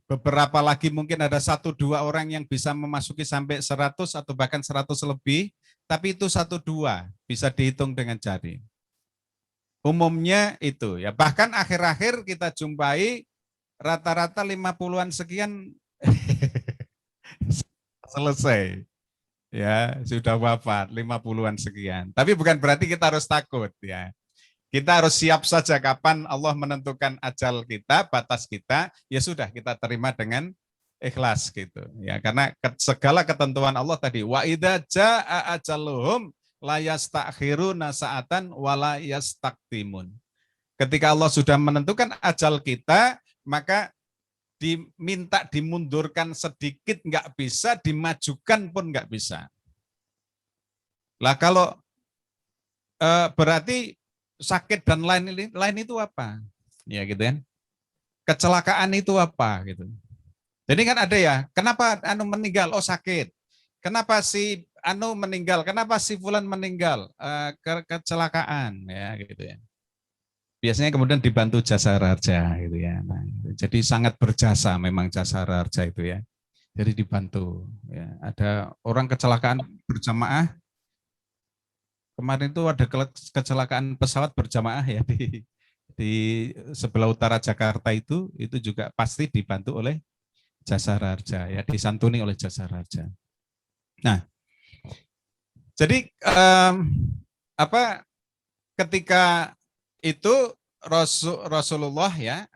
beberapa lagi mungkin ada 1-2 orang yang bisa memasuki sampai 100 atau bahkan 100 lebih, tapi itu 1-2 bisa dihitung dengan jari. Umumnya itu ya, bahkan akhir-akhir kita jumpai rata-rata 50-an sekian selesai. Ya, sudah wafat 50-an sekian. Tapi bukan berarti kita harus takut ya. Kita harus siap saja kapan Allah menentukan ajal kita, batas kita, ya sudah kita terima dengan ikhlas gitu. Ya, karena segala ketentuan Allah tadi wa idza jaa ajaluhum la yastakhiruna sa'atan wa la yastaqdimun. Ketika Allah sudah menentukan ajal kita, maka diminta dimundurkan sedikit nggak bisa, dimajukan pun nggak bisa. Lah kalau berarti sakit dan lain itu apa? Ya gitu kan. Kecelakaan itu apa gitu. Jadi kan ada ya, kenapa meninggal? Oh sakit. Kenapa si meninggal? Kenapa si fulan meninggal? Kecelakaan ya gitu ya. biasanya kemudian dibantu Jasara Harja gitu ya. Nah, jadi sangat berjasa memang Jasara Harja itu ya. Jadi dibantu ya. Ada orang kecelakaan berjamaah. Kemarin itu ada kecelakaan pesawat berjamaah ya di sebelah utara Jakarta itu juga pasti dibantu oleh Jasara Harja ya, disantuni oleh Jasara Harja. Nah, jadi ketika itu Rasulullah ya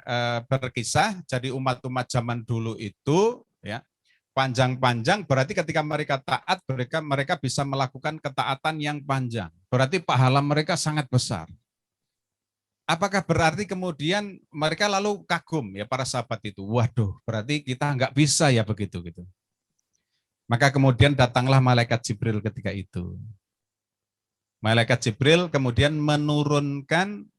berkisah, jadi umat-umat zaman dulu itu ya panjang-panjang, berarti ketika mereka taat mereka bisa melakukan ketaatan yang panjang. Berarti pahala mereka sangat besar. Apakah berarti kemudian mereka lalu kagum ya para sahabat itu? Waduh, berarti kita nggak bisa ya begitu gitu. Maka kemudian datanglah malaikat Jibril ketika itu. Malaikat Jibril kemudian menurunkan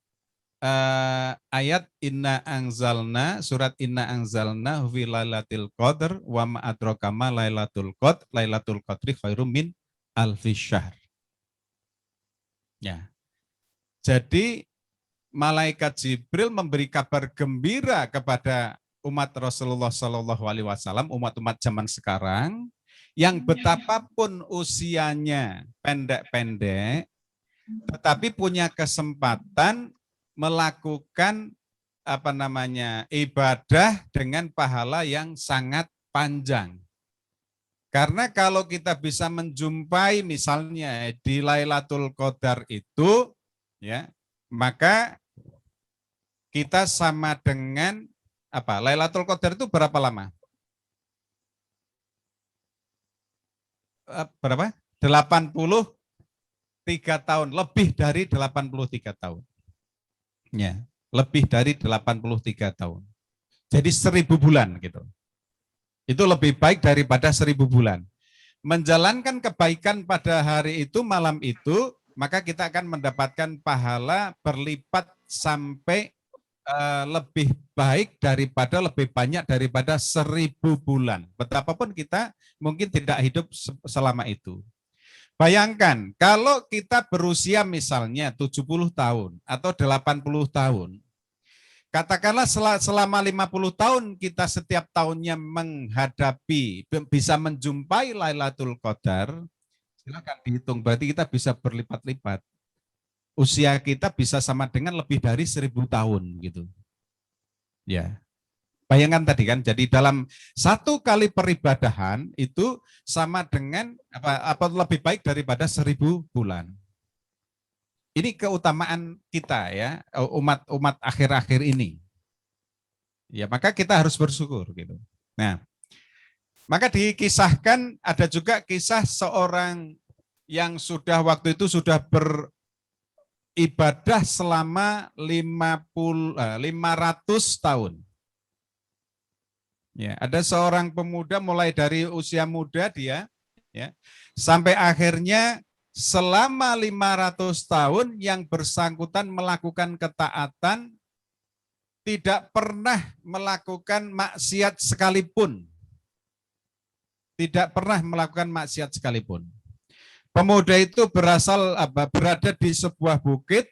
ayat Inna Anzalna, surat Inna Anzalna fi Lailatul Qadr wa ma adraka ma Lailatul Qadr, Lailatul Qadri khairum min alfi syahr. Ya. Jadi malaikat Jibril memberi kabar gembira kepada umat Rasulullah Shallallahu Alaihi Wasallam, umat-umat zaman sekarang yang betapapun usianya pendek-pendek, tetapi punya kesempatan melakukan ibadah dengan pahala yang sangat panjang. Karena kalau kita bisa menjumpai misalnya di Lailatul Qadar itu ya, maka kita sama dengan Lailatul Qadar itu berapa lama? Berapa? 83 tahun, lebih dari 83 tahun. Ya, lebih dari 83 tahun. Jadi 1000 bulan gitu. Itu lebih baik daripada 1000 bulan. Menjalankan kebaikan pada hari itu, malam itu, maka kita akan mendapatkan pahala berlipat sampai lebih baik daripada, lebih banyak daripada 1000 bulan. Betapapun kita mungkin tidak hidup selama itu. Bayangkan kalau kita berusia misalnya 70 tahun atau 80 tahun, katakanlah selama 50 tahun kita setiap tahunnya menghadapi, bisa menjumpai Lailatul Qadar, silakan dihitung, berarti kita bisa berlipat-lipat. Usia kita bisa sama dengan lebih dari 1000 tahun gitu. Ya. Bayangkan tadi kan, jadi dalam satu kali peribadahan itu sama dengan lebih baik daripada 1000 bulan. Ini keutamaan kita ya, umat akhir-akhir ini. Ya, maka kita harus bersyukur gitu. Nah, maka dikisahkan ada juga kisah seorang yang sudah waktu itu sudah beribadah selama 500 tahun. Ya, ada seorang pemuda mulai dari usia muda dia ya, sampai akhirnya selama 500 tahun yang bersangkutan melakukan ketaatan, tidak pernah melakukan maksiat sekalipun. Tidak pernah melakukan maksiat sekalipun. Pemuda itu berada di sebuah bukit.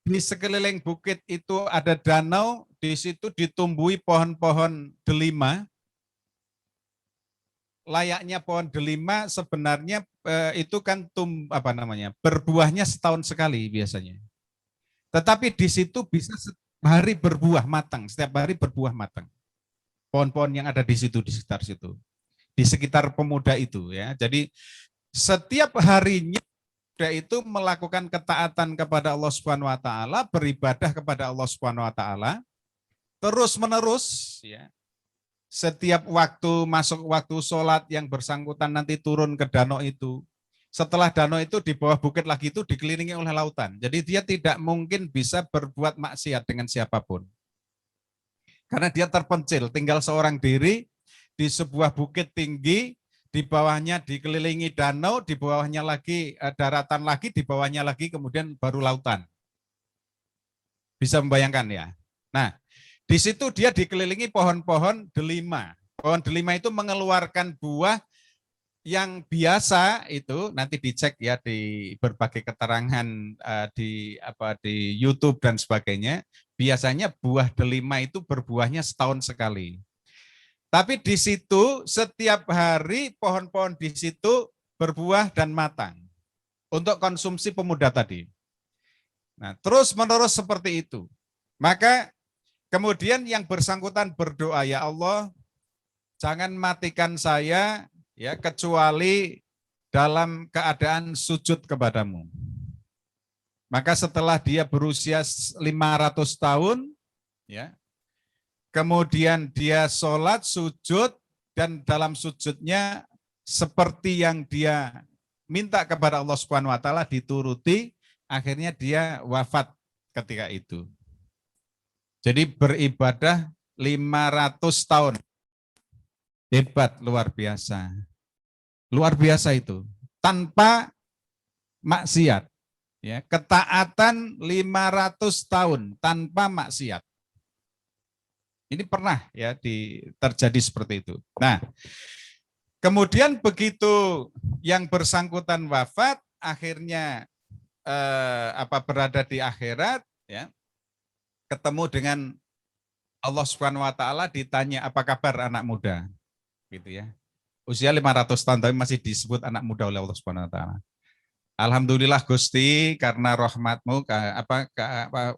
Di sekeliling bukit itu ada danau, di situ ditumbuhi pohon-pohon delima. Layaknya pohon delima sebenarnya itu kan berbuahnya setahun sekali biasanya. Tetapi di situ bisa setiap hari berbuah matang, setiap hari berbuah matang. Pohon-pohon yang ada di situ, di sekitar situ. Di sekitar pemuda itu ya. Jadi setiap harinya itu melakukan ketaatan kepada Allah Subhanahu wa taala, beribadah kepada Allah Subhanahu wa taala terus-menerus ya. Setiap waktu masuk waktu sholat yang bersangkutan nanti turun ke danau itu. Setelah danau itu di bawah bukit lagi itu dikelilingi oleh lautan. Jadi dia tidak mungkin bisa berbuat maksiat dengan siapapun. Karena dia terpencil, tinggal seorang diri di sebuah bukit tinggi, di bawahnya dikelilingi danau, di bawahnya lagi daratan lagi, di bawahnya lagi kemudian baru lautan. Bisa membayangkan ya. Nah, di situ dia dikelilingi pohon-pohon delima. Pohon delima itu mengeluarkan buah yang biasa itu nanti dicek ya di berbagai keterangan di YouTube dan sebagainya. Biasanya buah delima itu berbuahnya setahun sekali. Tapi di situ setiap hari pohon-pohon di situ berbuah dan matang untuk konsumsi pemuda tadi. Nah, terus menerus seperti itu. Maka kemudian yang bersangkutan berdoa, ya Allah, jangan matikan saya ya kecuali dalam keadaan sujud kepadamu. Maka setelah dia berusia 500 tahun, ya, kemudian dia sholat, sujud, dan dalam sujudnya seperti yang dia minta kepada Allah Subhanahu wa taala dituruti, akhirnya dia wafat ketika itu. Jadi beribadah 500 tahun. Hebat, luar biasa. Luar biasa itu. Tanpa maksiat. Ya, ketaatan 500 tahun tanpa maksiat. Ini pernah ya terjadi seperti itu. Nah, kemudian begitu yang bersangkutan wafat, akhirnya berada di akhirat, ya, ketemu dengan Allah Subhanahu wa taala, ditanya apa kabar anak muda, gitu ya. Usia 500 tahun tapi masih disebut anak muda oleh Allah Subhanahu wa taala. Alhamdulillah Gusti, karena rahmatmu,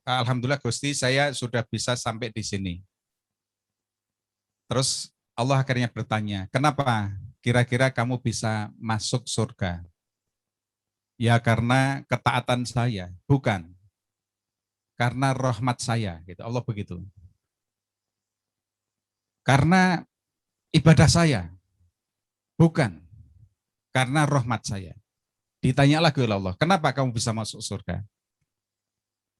alhamdulillah Gusti, saya sudah bisa sampai di sini. Terus Allah akhirnya bertanya, kenapa kira-kira kamu bisa masuk surga? Ya karena ketaatan saya, bukan. Karena rahmat saya, gitu. Allah begitu. Karena ibadah saya, bukan. Karena rahmat saya. Ditanya lagi oleh Allah, kenapa kamu bisa masuk surga?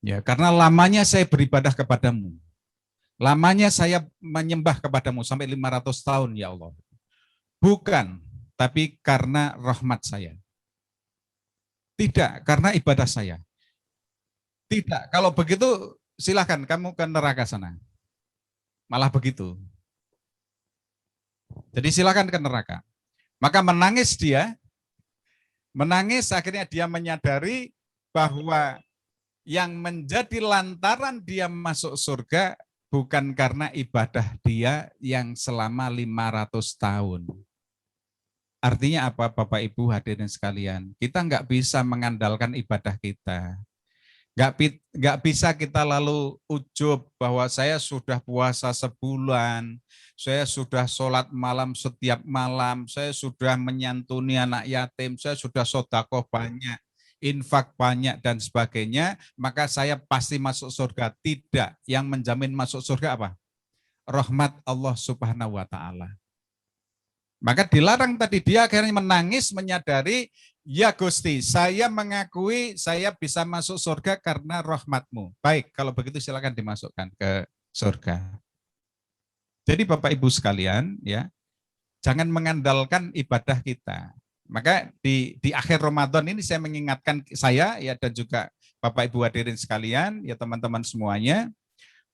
Ya, karena lamanya saya beribadah kepadamu. Lamanya saya menyembah kepadamu sampai 500 tahun, ya Allah. Bukan, tapi karena rahmat saya. Tidak, karena ibadah saya. Tidak, kalau begitu silakan kamu ke neraka sana. Malah begitu. Jadi silakan ke neraka. Maka menangis dia, menangis akhirnya dia menyadari bahwa yang menjadi lantaran dia masuk surga bukan karena ibadah dia yang selama 500 tahun. Artinya apa Bapak Ibu hadirin sekalian? Kita nggak bisa mengandalkan ibadah kita. Nggak bisa kita lalu ujub bahwa saya sudah puasa sebulan, saya sudah sholat malam setiap malam, saya sudah menyantuni anak yatim, saya sudah sedekah banyak, infak banyak dan sebagainya, maka saya pasti masuk surga. Tidak, yang menjamin masuk surga apa? Rahmat Allah Subhanahu wa taala. Maka dilarang tadi, dia akhirnya menangis menyadari, ya Gusti, saya mengakui saya bisa masuk surga karena rahmat-Mu. Baik, kalau begitu silakan dimasukkan ke surga. Jadi Bapak Ibu sekalian, ya, jangan mengandalkan ibadah kita. Maka di akhir Ramadan ini saya mengingatkan saya ya dan juga Bapak Ibu hadirin sekalian, ya teman-teman semuanya,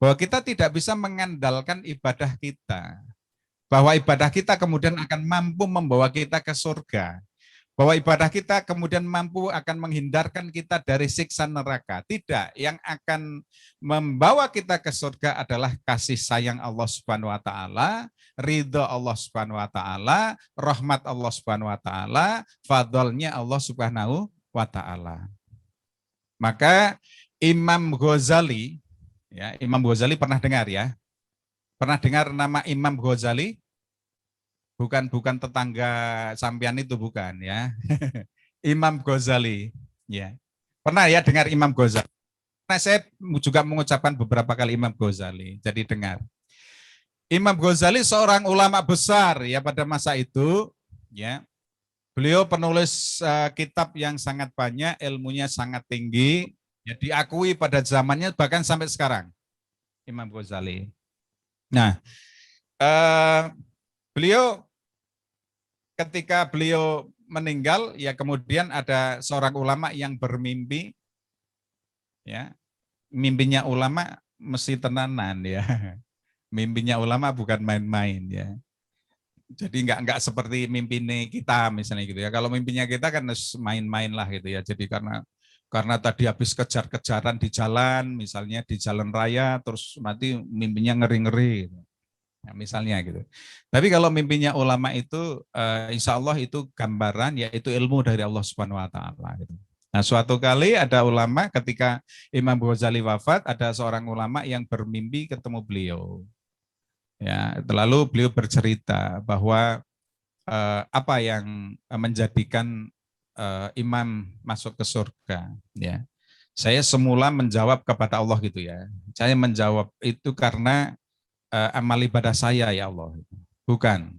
bahwa kita tidak bisa mengandalkan ibadah kita. Bahwa ibadah kita kemudian akan mampu membawa kita ke surga. Bahwa ibadah kita kemudian mampu akan menghindarkan kita dari siksa neraka. Tidak, yang akan membawa kita ke surga adalah kasih sayang Allah Subhanahu wa taala, ridho Allah Subhanahu wa taala, rahmat Allah Subhanahu wa taala, fadlnya Allah Subhanahu wa taala. Maka Imam Ghazali, ya, Imam Ghazali pernah dengar ya? Pernah dengar nama Imam Ghazali? Bukan tetangga sampean itu, bukan ya. Imam Ghazali, ya. Pernah ya dengar Imam Ghazali? Nah, saya juga mengucapkan beberapa kali Imam Ghazali. Jadi dengar. Imam Ghazali seorang ulama besar ya pada masa itu, ya. Beliau penulis kitab yang sangat banyak, ilmunya sangat tinggi, ya, diakui pada zamannya bahkan sampai sekarang. Imam Ghazali. Nah, beliau ketika beliau meninggal, ya kemudian ada seorang ulama yang bermimpi, ya mimpinya ulama mesti tenanan ya, mimpinya ulama bukan main-main ya. Jadi nggak seperti mimpinnya kita misalnya gitu ya. Kalau mimpinya kita kan main-main lah gitu ya. Jadi karena tadi habis kejar-kejaran di jalan, misalnya di jalan raya, terus nanti mimpinya ngeri-ngeri. Nah, misalnya gitu. Tapi kalau mimpinya ulama itu, insya Allah itu gambaran, yaitu ilmu dari Allah Subhanahu Wa Taala. Gitu. Nah, suatu kali ada ulama ketika Imam Ghazali wafat, ada seorang ulama yang bermimpi ketemu beliau. Ya, lalu beliau bercerita bahwa apa yang menjadikan imam masuk ke surga. Ya, saya semula menjawab kepada Allah gitu ya. Saya menjawab itu karena amal ibadah saya ya Allah, bukan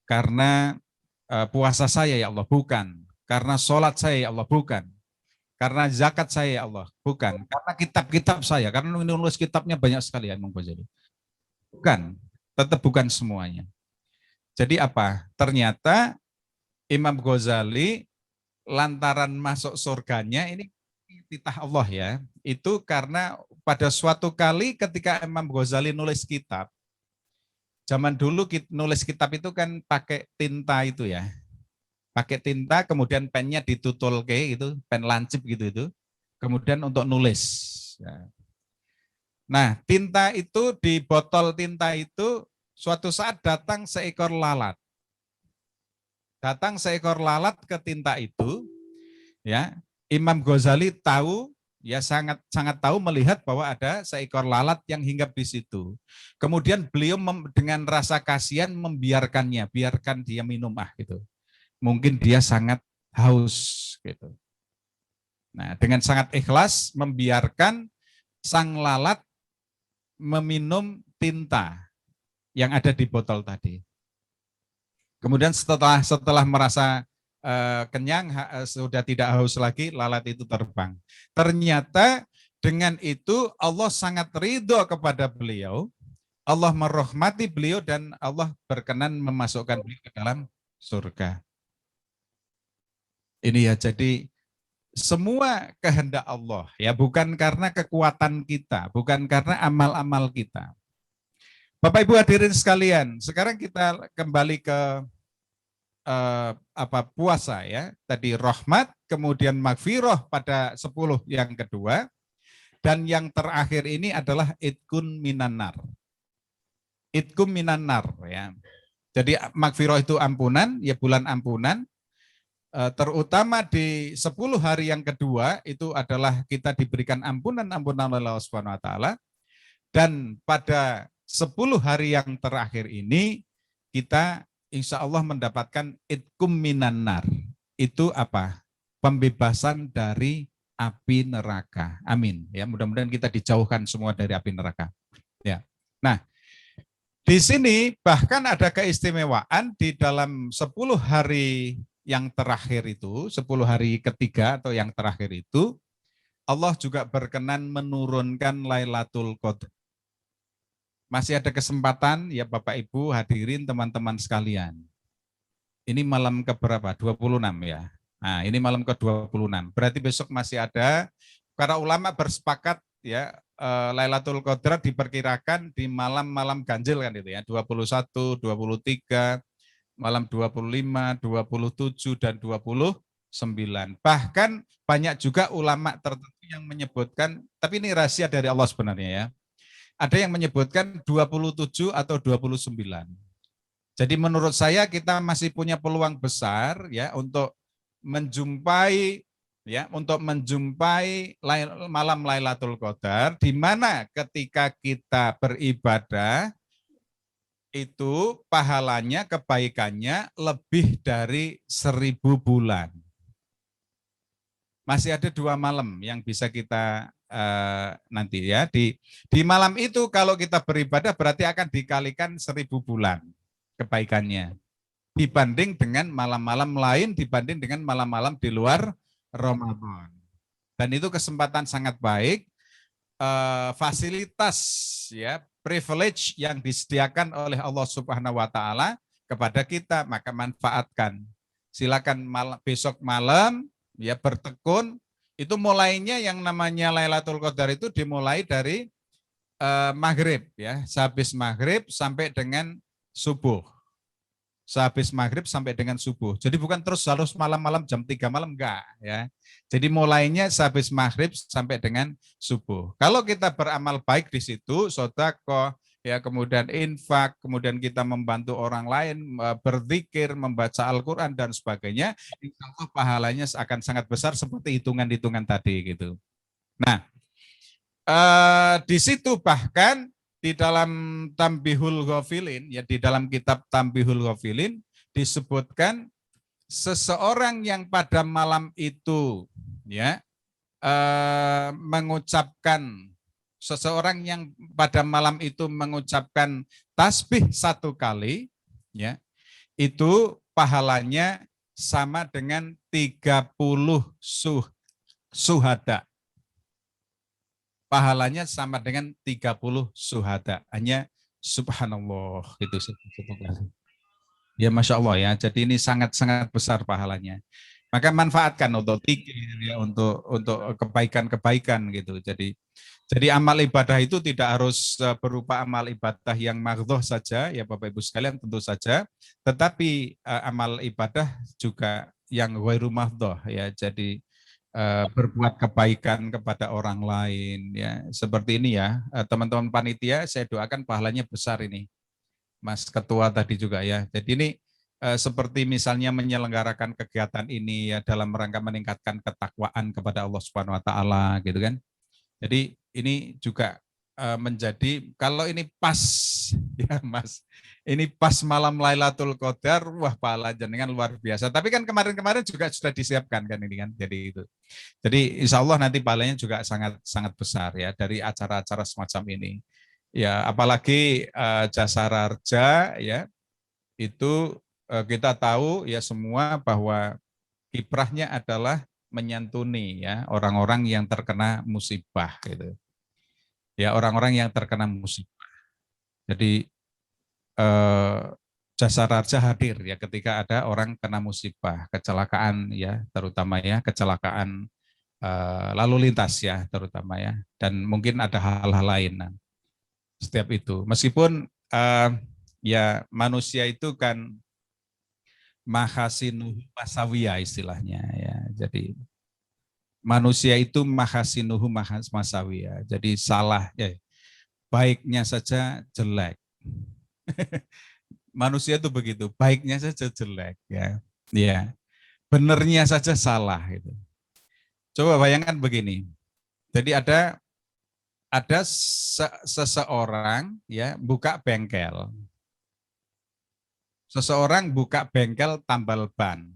karena puasa saya ya Allah, bukan karena sholat saya ya Allah, bukan karena zakat saya ya Allah, bukan karena kitab-kitab saya, karena menulis kitabnya banyak sekali ya Imam Ghazali. Bukan, tetap bukan semuanya. Jadi apa? Ternyata Imam Ghazali lantaran masuk surganya ini titah Allah ya. Itu karena pada suatu kali ketika Imam Ghazali nulis kitab, zaman dulu nulis kitab itu kan pakai tinta itu ya. Pakai tinta kemudian pennya ditutul kayak gitu, pen lancip gitu itu. Kemudian untuk nulis. Ya. Nah, tinta itu di botol tinta itu suatu saat datang seekor lalat. Datang seekor lalat ke tinta itu, ya. Imam Ghazali tahu, ya sangat tahu melihat bahwa ada seekor lalat yang hinggap di situ. Kemudian beliau dengan rasa kasihan membiarkannya, biarkan dia minum gitu. Mungkin dia sangat haus gitu. Nah, dengan sangat ikhlas membiarkan sang lalat meminum tinta yang ada di botol tadi. Kemudian setelah merasa kenyang, sudah tidak haus lagi, lalat itu terbang. Ternyata dengan itu Allah sangat ridho kepada beliau, Allah merahmati beliau dan Allah berkenan memasukkan beliau ke dalam surga. Ini ya, jadi semua kehendak Allah, ya bukan karena kekuatan kita, bukan karena amal-amal kita. Bapak Ibu hadirin sekalian, sekarang kita kembali ke puasa ya. Tadi rahmat, kemudian magfirah pada 10 yang kedua, dan yang terakhir ini adalah idkun minanar. Idkum minanar ya. Jadi magfirah itu ampunan, ya bulan ampunan. Terutama di 10 hari yang kedua itu adalah kita diberikan ampunan oleh Allah Subhanahu Wa Taala, dan pada 10 hari yang terakhir ini kita insya Allah mendapatkan idkum minanar. Itu apa? Pembebasan dari api neraka. Amin. Ya, mudah-mudahan kita dijauhkan semua dari api neraka. Ya. Nah, di sini bahkan ada keistimewaan di dalam 10 hari yang terakhir itu, 10 hari ketiga atau yang terakhir itu, Allah juga berkenan menurunkan Lailatul Qadar. Masih ada kesempatan ya Bapak Ibu hadirin teman-teman sekalian. Ini malam keberapa? 26 ya. Nah, ini malam ke-26. Berarti besok masih ada. Para ulama bersepakat ya, Lailatul Qadar diperkirakan di malam-malam ganjil kan itu ya, 21, 23, malam 25, 27, dan 29. Bahkan banyak juga ulama tertentu yang menyebutkan, tapi ini rahasia dari Allah sebenarnya ya. Ada yang menyebutkan 27 atau 29. Jadi menurut saya kita masih punya peluang besar ya untuk menjumpai malam Lailatul Qadar, di mana ketika kita beribadah itu pahalanya, kebaikannya lebih dari 1000 bulan. Masih ada 2 malam yang bisa kita nanti ya. Di malam itu kalau kita beribadah berarti akan dikalikan 1000 bulan kebaikannya. Dibanding dengan malam-malam lain, dibanding dengan malam-malam di luar Ramadan. Dan itu kesempatan sangat baik, fasilitas ya, privilege yang disediakan oleh Allah Subhanahu Wa Taala kepada kita, maka manfaatkan. Silakan besok malam ya bertekun. Itu mulainya yang namanya Lailatul Qadar itu dimulai dari maghrib ya, sehabis maghrib sampai dengan subuh. sehabis maghrib sampai dengan subuh. Jadi bukan terus harus malam-malam jam 3 malam, enggak ya. Jadi mulainya sehabis maghrib sampai dengan subuh. Kalau kita beramal baik di situ, sedekah, ya kemudian infak, kemudian kita membantu orang lain, berzikir, membaca Al-Quran dan sebagainya, insya Allah pahalanya akan sangat besar seperti hitungan-hitungan tadi gitu. Nah, di situ bahkan di dalam Tambihul Ghafilin, ya di dalam kitab Tambihul Ghafilin disebutkan seseorang yang pada malam itu ya mengucapkan, seseorang yang pada malam itu mengucapkan tasbih 1 kali, ya itu pahalanya sama dengan 30 suhada. Pahalanya sama dengan 30 suhada. Hanya subhanallah gitu. Ya Masya Allah ya. Jadi ini sangat-sangat besar pahalanya. Maka manfaatkan untuk zikir ya, untuk kebaikan-kebaikan gitu. Jadi amal ibadah itu tidak harus berupa amal ibadah yang maghdhah saja ya Bapak Ibu sekalian, tentu saja, tetapi amal ibadah juga yang ghairu maghdhah ya. Jadi berbuat kebaikan kepada orang lain ya. Seperti ini ya, teman-teman panitia, saya doakan pahalanya besar ini. Mas Ketua tadi juga ya. Jadi ini seperti misalnya menyelenggarakan kegiatan ini ya dalam rangka meningkatkan ketakwaan kepada Allah Subhanahu wa taala gitu kan. Jadi ini juga menjadi, kalau ini pas ya Mas, ini pas malam Lailatul Qadar, wah pahala jenengan luar biasa. Tapi kan kemarin-kemarin juga sudah disiapkan kan ini kan, jadi itu. Jadi insya Allah nanti pahalanya juga sangat besar ya dari acara-acara semacam ini. Ya apalagi Jasara Harja ya, itu kita tahu ya semua bahwa kiprahnya adalah menyantuni ya orang-orang yang terkena musibah gitu. Ya orang-orang yang terkena musibah. Jadi Jasara Harja hadir ya ketika ada orang kena musibah, kecelakaan ya, terutama ya kecelakaan lalu lintas ya terutama ya, dan mungkin ada hal-hal lain. Nah, setiap itu, meskipun ya manusia itu kan mahasinuhu masawiyah istilahnya ya. Jadi manusia itu mahasinuhu masawiyah. Jadi salah ya, baiknya saja jelek. Manusia itu begitu, baiknya saja jelek ya. Ya. Benernya saja salah itu. Coba bayangkan begini. Jadi ada seseorang ya buka bengkel. Seseorang buka bengkel tambal ban.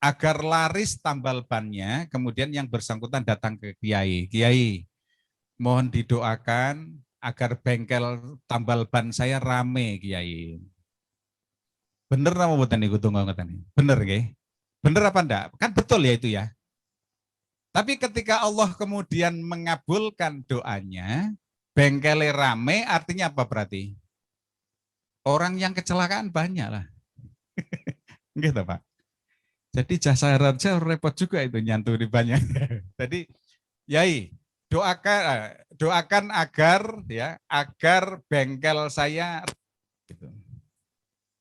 Agar laris tambal bannya, kemudian yang bersangkutan datang ke Kiai. Kiai, mohon didoakan agar bengkel tambal ban saya rame, Kiai. Bener apa mboten niku tunggu ngoten? Bener nggih? Bener apa enggak? Kan betul ya itu ya. Tapi ketika Allah kemudian mengabulkan doanya, bengkelnya rame, artinya apa berarti? Orang yang kecelakaan banyak lah. Gitu Pak. Jadi Jasara Harja repot juga itu nyantuni banyak. Jadi Yai, doakan agar ya, agar bengkel saya gitu.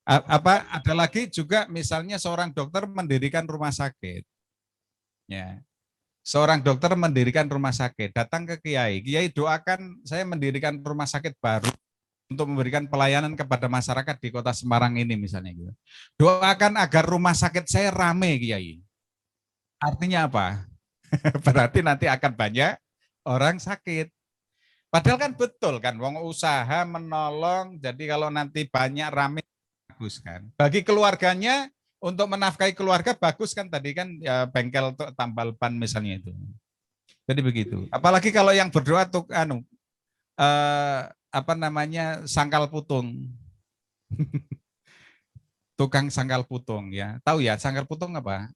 Apa ada lagi juga misalnya seorang dokter mendirikan rumah sakit. Ya. Seorang dokter mendirikan rumah sakit, datang ke Kiai. Kiai doakan saya mendirikan rumah sakit baru untuk memberikan pelayanan kepada masyarakat di Kota Semarang ini misalnya gitu. Doakan agar rumah sakit saya rame, Kiai. Artinya apa? Berarti nanti akan banyak orang sakit. Padahal kan betul kan, wong usaha menolong, jadi kalau nanti banyak rame bagus kan. Bagi keluarganya untuk menafkahi keluarga bagus kan tadi kan ya, bengkel untuk tambal ban misalnya itu. Jadi begitu. Apalagi kalau yang berdoa tuh apa namanya sangkal putung. Tukang sangkal putung ya. Tahu ya sangkal putung apa?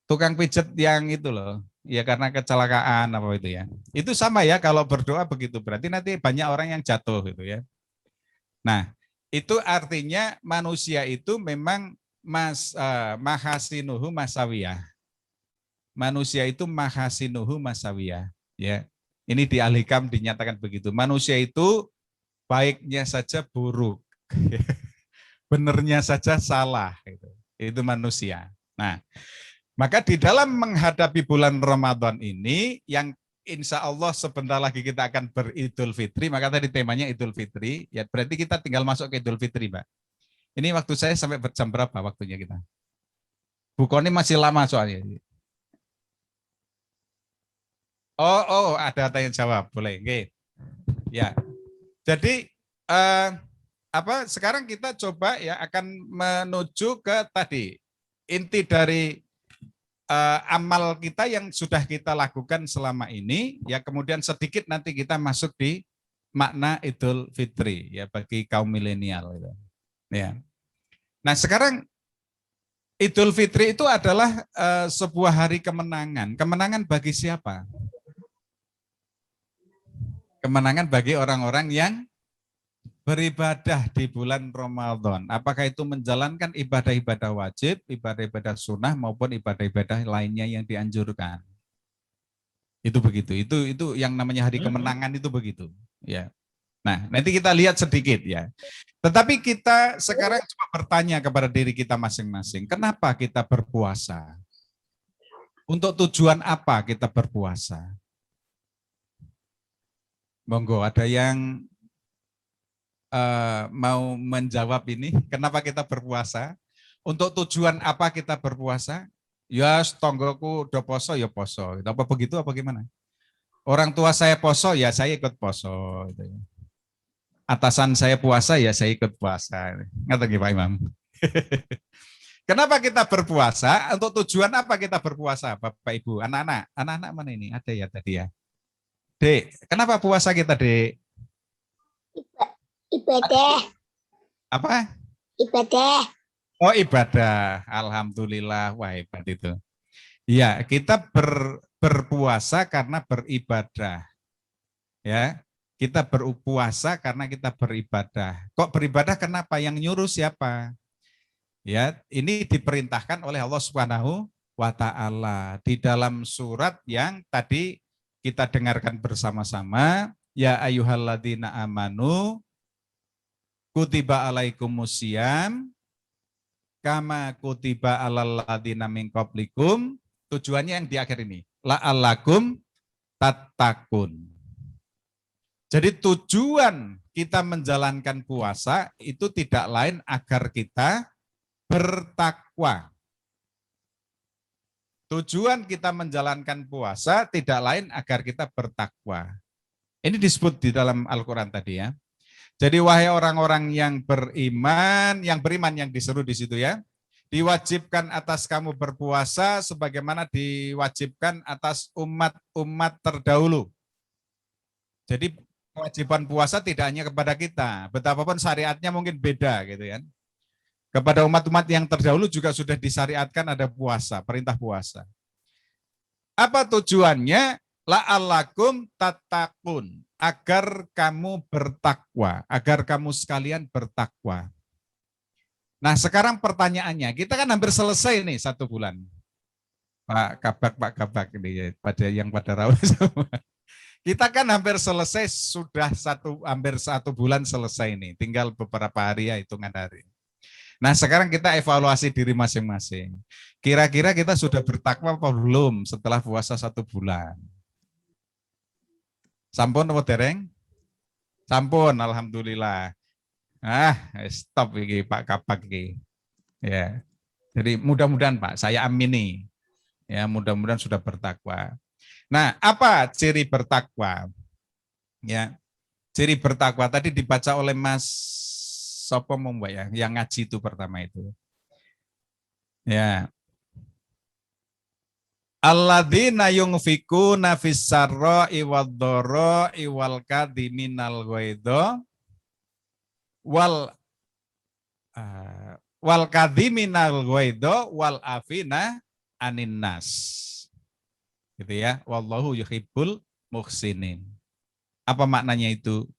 Tukang pijet yang itu loh. Ya karena kecelakaan apa itu ya. Itu sama ya kalau berdoa begitu. Berarti nanti banyak orang yang jatuh gitu ya. Nah, itu artinya manusia itu memang mahasinuhu masawiyah. Manusia itu mahasinuhu masawiyah ya. Ini di Al-Hikam dinyatakan begitu. Manusia itu baiknya saja buruk. benernya saja salah. Itu manusia. Nah, maka di dalam menghadapi bulan Ramadan ini, yang insya Allah sebentar lagi kita akan beridul fitri, maka tadi temanya idul fitri, ya berarti kita tinggal masuk ke idul fitri, Mbak. Ini waktu saya sampai jam berapa waktunya kita? Bukoni masih lama soalnya. Oh, ada tanya jawab, boleh. Oke. Ya. Jadi sekarang kita coba ya akan menuju ke tadi inti dari amal kita yang sudah kita lakukan selama ini, ya kemudian sedikit nanti kita masuk di makna Idul Fitri ya bagi kaum milenial gitu. Ya. Nah, sekarang Idul Fitri itu adalah sebuah hari kemenangan. Kemenangan bagi siapa? Kemenangan bagi orang-orang yang beribadah di bulan Ramadan. Apakah itu menjalankan ibadah-ibadah wajib, ibadah-ibadah sunnah maupun ibadah-ibadah lainnya yang dianjurkan. Itu begitu. Itu yang namanya hari kemenangan itu begitu. Ya. Nah, nanti kita lihat sedikit ya. Tetapi kita sekarang coba bertanya kepada diri kita masing-masing, kenapa kita berpuasa? Untuk tujuan apa kita berpuasa? Monggo, ada yang mau menjawab ini, kenapa kita berpuasa? Untuk tujuan apa kita berpuasa? Ya, tonggoku udah poso, ya poso. Apa begitu, apa gimana? Orang tua saya poso, ya saya ikut poso. Atasan saya puasa, ya saya ikut puasa. Ngerti Pak Imam? Kenapa kita berpuasa? Untuk tujuan apa kita berpuasa, Bapak Ibu? Anak-anak, anak-anak mana ini? Ada ya tadi ya? Dek, kenapa puasa kita, Dek? Ibadah. Apa? Ibadah. Oh, ibadah. Alhamdulillah, wah hebat itu. Ya, kita berpuasa karena beribadah. Ya, kita berpuasa karena kita beribadah. Kok beribadah kenapa? Yang nyuruh siapa? Ya, ini diperintahkan oleh Allah Subhanahu wa taala di dalam surat yang tadi kita dengarkan bersama-sama, ya ayyuhalladzina amanu kutiba alaikumusiyam kama kutiba alal ladzina min qablikum. Tujuannya yang di akhir ini, la'allakum tattaqun. Jadi tujuan kita menjalankan puasa itu tidak lain agar kita bertakwa. Tujuan kita menjalankan puasa tidak lain agar kita bertakwa. Ini disebut di dalam Al-Quran tadi ya. Jadi wahai orang-orang yang beriman yang diseru di situ ya, diwajibkan atas kamu berpuasa sebagaimana diwajibkan atas umat-umat terdahulu. Jadi kewajiban puasa tidak hanya kepada kita, betapapun syariatnya mungkin beda gitu kan. Kepada umat-umat yang terdahulu juga sudah disyariatkan ada puasa, perintah puasa. Apa tujuannya? La'allakum tattaqun, agar kamu bertakwa, agar kamu sekalian bertakwa. Nah sekarang pertanyaannya, kita kan hampir selesai nih 1 bulan. Pak Kabak ini pada rawuh semua. Kita kan hampir selesai, sudah hampir 1 bulan selesai nih, tinggal beberapa hari ya, hitungan hari. Nah sekarang kita evaluasi diri masing-masing. Kira-kira kita sudah bertakwa apa belum setelah puasa 1 bulan? Sampun apa dereng? Sampun, alhamdulillah. Stop iki Pak Kabak iki. Ya. Jadi mudah-mudahan Pak, saya amini. Ya, mudah-mudahan sudah bertakwa. Nah, apa ciri bertakwa? Ya. Ciri bertakwa tadi dibaca oleh Mas Sopo Mbak ya, yang ngaji itu pertama itu. Ya. Alladzina yunfikuna fis sarra'i wadh-dharra'i wal kadhiminal ghaidha wal kadhiminal ghaidha wal afina anin nas. Gitu ya. Wallahu yuhibbul muhsinin. Apa maknanya itu?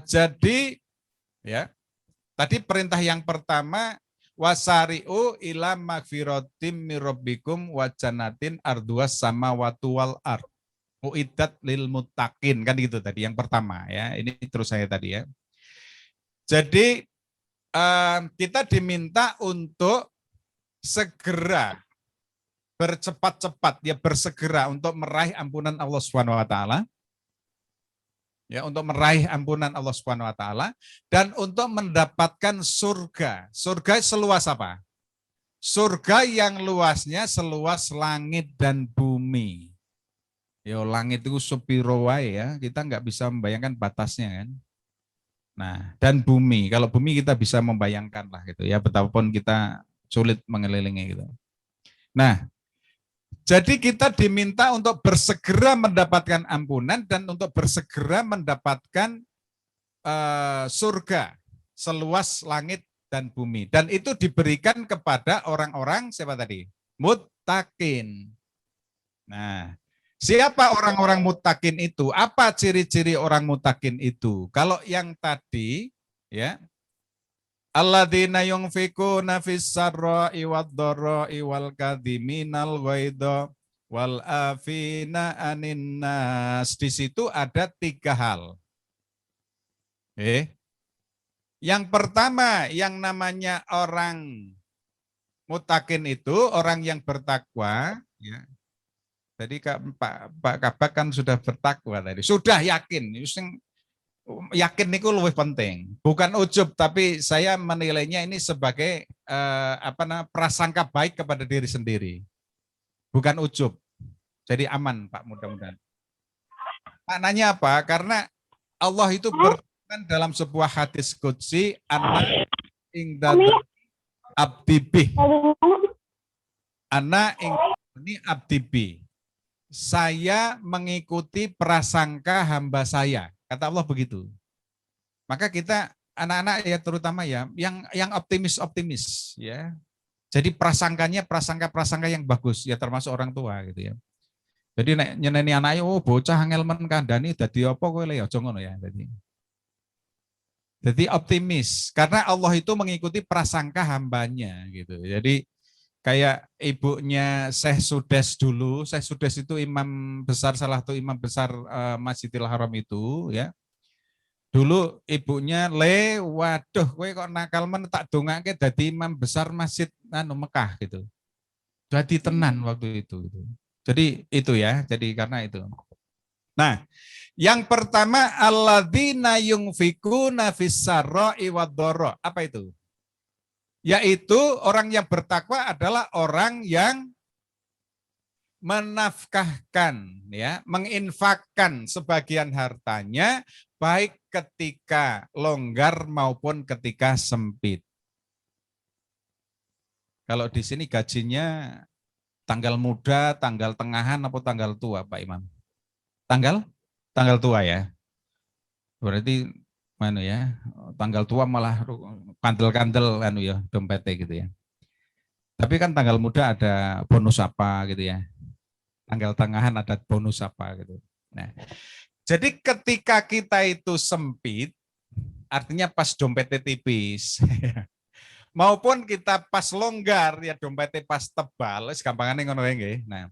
Jadi ya, tadi perintah yang pertama, wasari'u ila magfiratim mirabbikum wa jannatin arduas samawati wal ard uiddat lil muttaqin, kan gitu tadi yang pertama ya. Ini terus saya tadi ya. Jadi kita diminta untuk segera bercepat-cepat ya bersegera untuk meraih ampunan Allah Subhanahu wa taala. Ya, untuk meraih ampunan Allah Subhanahu wa taala dan untuk mendapatkan surga. Surga seluas apa? Surga yang luasnya seluas langit dan bumi. Ya, langit itu sepiro wae ya, kita nggak bisa membayangkan batasnya kan. Nah, dan bumi, kalau bumi kita bisa membayangkan lah gitu ya, betapapun kita sulit mengelilingi gitu. Nah, jadi kita diminta untuk bersegera mendapatkan ampunan dan untuk bersegera mendapatkan surga seluas langit dan bumi. Dan itu diberikan kepada orang-orang siapa tadi? Muttaqin. Nah, siapa orang-orang muttaqin itu? Apa ciri-ciri orang muttaqin itu? Kalau yang tadi ya, alladzina yunfikuna fis sarra'i wad-dharra'i wal kadhiminal ghaidha wal afina anin nas. Di situ ada 3 hal. Yang pertama, yang namanya orang muttaqin itu orang yang bertakwa ya. Jadi Pak Kabak kan sudah bertakwa tadi, sudah yakin. Yakin itu lebih penting, bukan ujub, tapi saya menilainya ini sebagai prasangka baik kepada diri sendiri, bukan ujub. Jadi aman Pak, mudah-mudahan. Maknanya apa? Karena Allah itu berfirman dalam sebuah hadis qudsi, ana ingdani abdibi, ana ingdani abdibi. Saya mengikuti prasangka hamba saya. Kata Allah begitu. Maka kita anak-anak ya terutama ya yang optimis ya. Jadi prasangkanya prasangka yang bagus ya, termasuk orang tua gitu ya. Jadi nek nyeneni anake bocah angel men kandhani dadi apa kowe le aja ngono ya. Jadi optimis karena Allah itu mengikuti prasangka hambanya gitu. Jadi kayak ibunya Syekh Sudes dulu, Syekh Sudes itu imam besar, salah satu imam besar Masjidil Haram itu ya. Dulu ibunya waduh kowe kok nakal men tak dongake dadi imam besar Masjid Mekah gitu. Jadi tenan waktu itu gitu. Jadi itu ya, jadi karena itu. Nah, yang pertama alladzina yunfikuna fis sarra'i wad-dharra. Apa itu? Yaitu orang yang bertakwa adalah orang yang menafkahkan ya, menginfakkan sebagian hartanya baik ketika longgar maupun ketika sempit. Kalau di sini gajinya tanggal muda, tanggal tengahan, apa tanggal tua, Pak Imam? Tanggal tua ya. Berarti mana ya? Tanggal tua malah kandel-kandel ya dompetnya gitu ya. Tapi kan tanggal muda ada bonus apa gitu ya. Tanggal tengahan ada bonus apa gitu. Nah, jadi ketika kita itu sempit, artinya pas dompetnya tipis. Maupun kita pas longgar ya dompetnya pas tebal, gampangannya ngono nggih. Nah,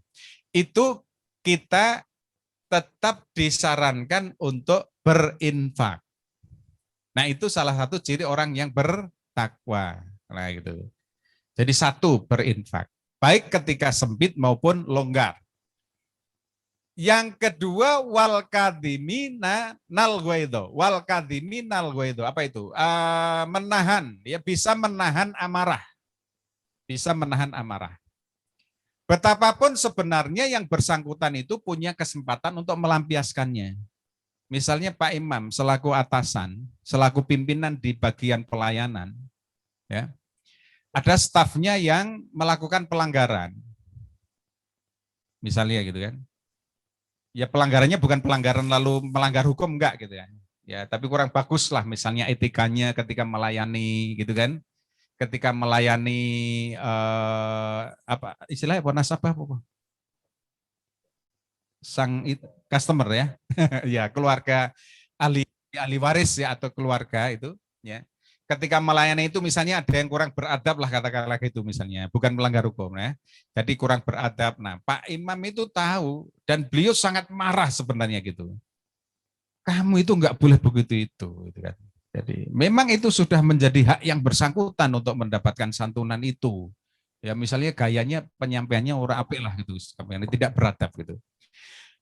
itu kita tetap disarankan untuk berinfak. Nah, itu salah satu ciri orang yang bertakwa. Nah, gitu. Jadi satu, berinfak, baik ketika sempit maupun longgar. Yang kedua, wal kadhimina nal ghaidha. Wal kadhiminal ghaidha. Apa itu? Menahan, ya bisa menahan amarah. Bisa menahan amarah. Betapapun sebenarnya yang bersangkutan itu punya kesempatan untuk melampiaskannya. Misalnya Pak Imam selaku atasan, selaku pimpinan di bagian pelayanan, ya, ada stafnya yang melakukan pelanggaran. Misalnya gitu kan. Ya pelanggarannya bukan pelanggaran lalu melanggar hukum enggak gitu ya. Ya, tapi kurang bagus lah misalnya etikanya ketika melayani gitu kan. Ketika melayani apa istilahnya apa nasabah apa? Sang customer ya. Ya, keluarga ahli waris ya atau keluarga itu ya. Ketika melayani itu misalnya ada yang kurang beradab lah katakanlah gitu misalnya, bukan melanggar hukum ya. Jadi kurang beradab. Nah, Pak Imam itu tahu dan beliau sangat marah sebenarnya gitu. Kamu itu enggak boleh begitu itu gitu kan. Jadi memang itu sudah menjadi hak yang bersangkutan untuk mendapatkan santunan itu. Ya misalnya gayanya penyampaiannya ora apik lah gitu, tidak beradab gitu.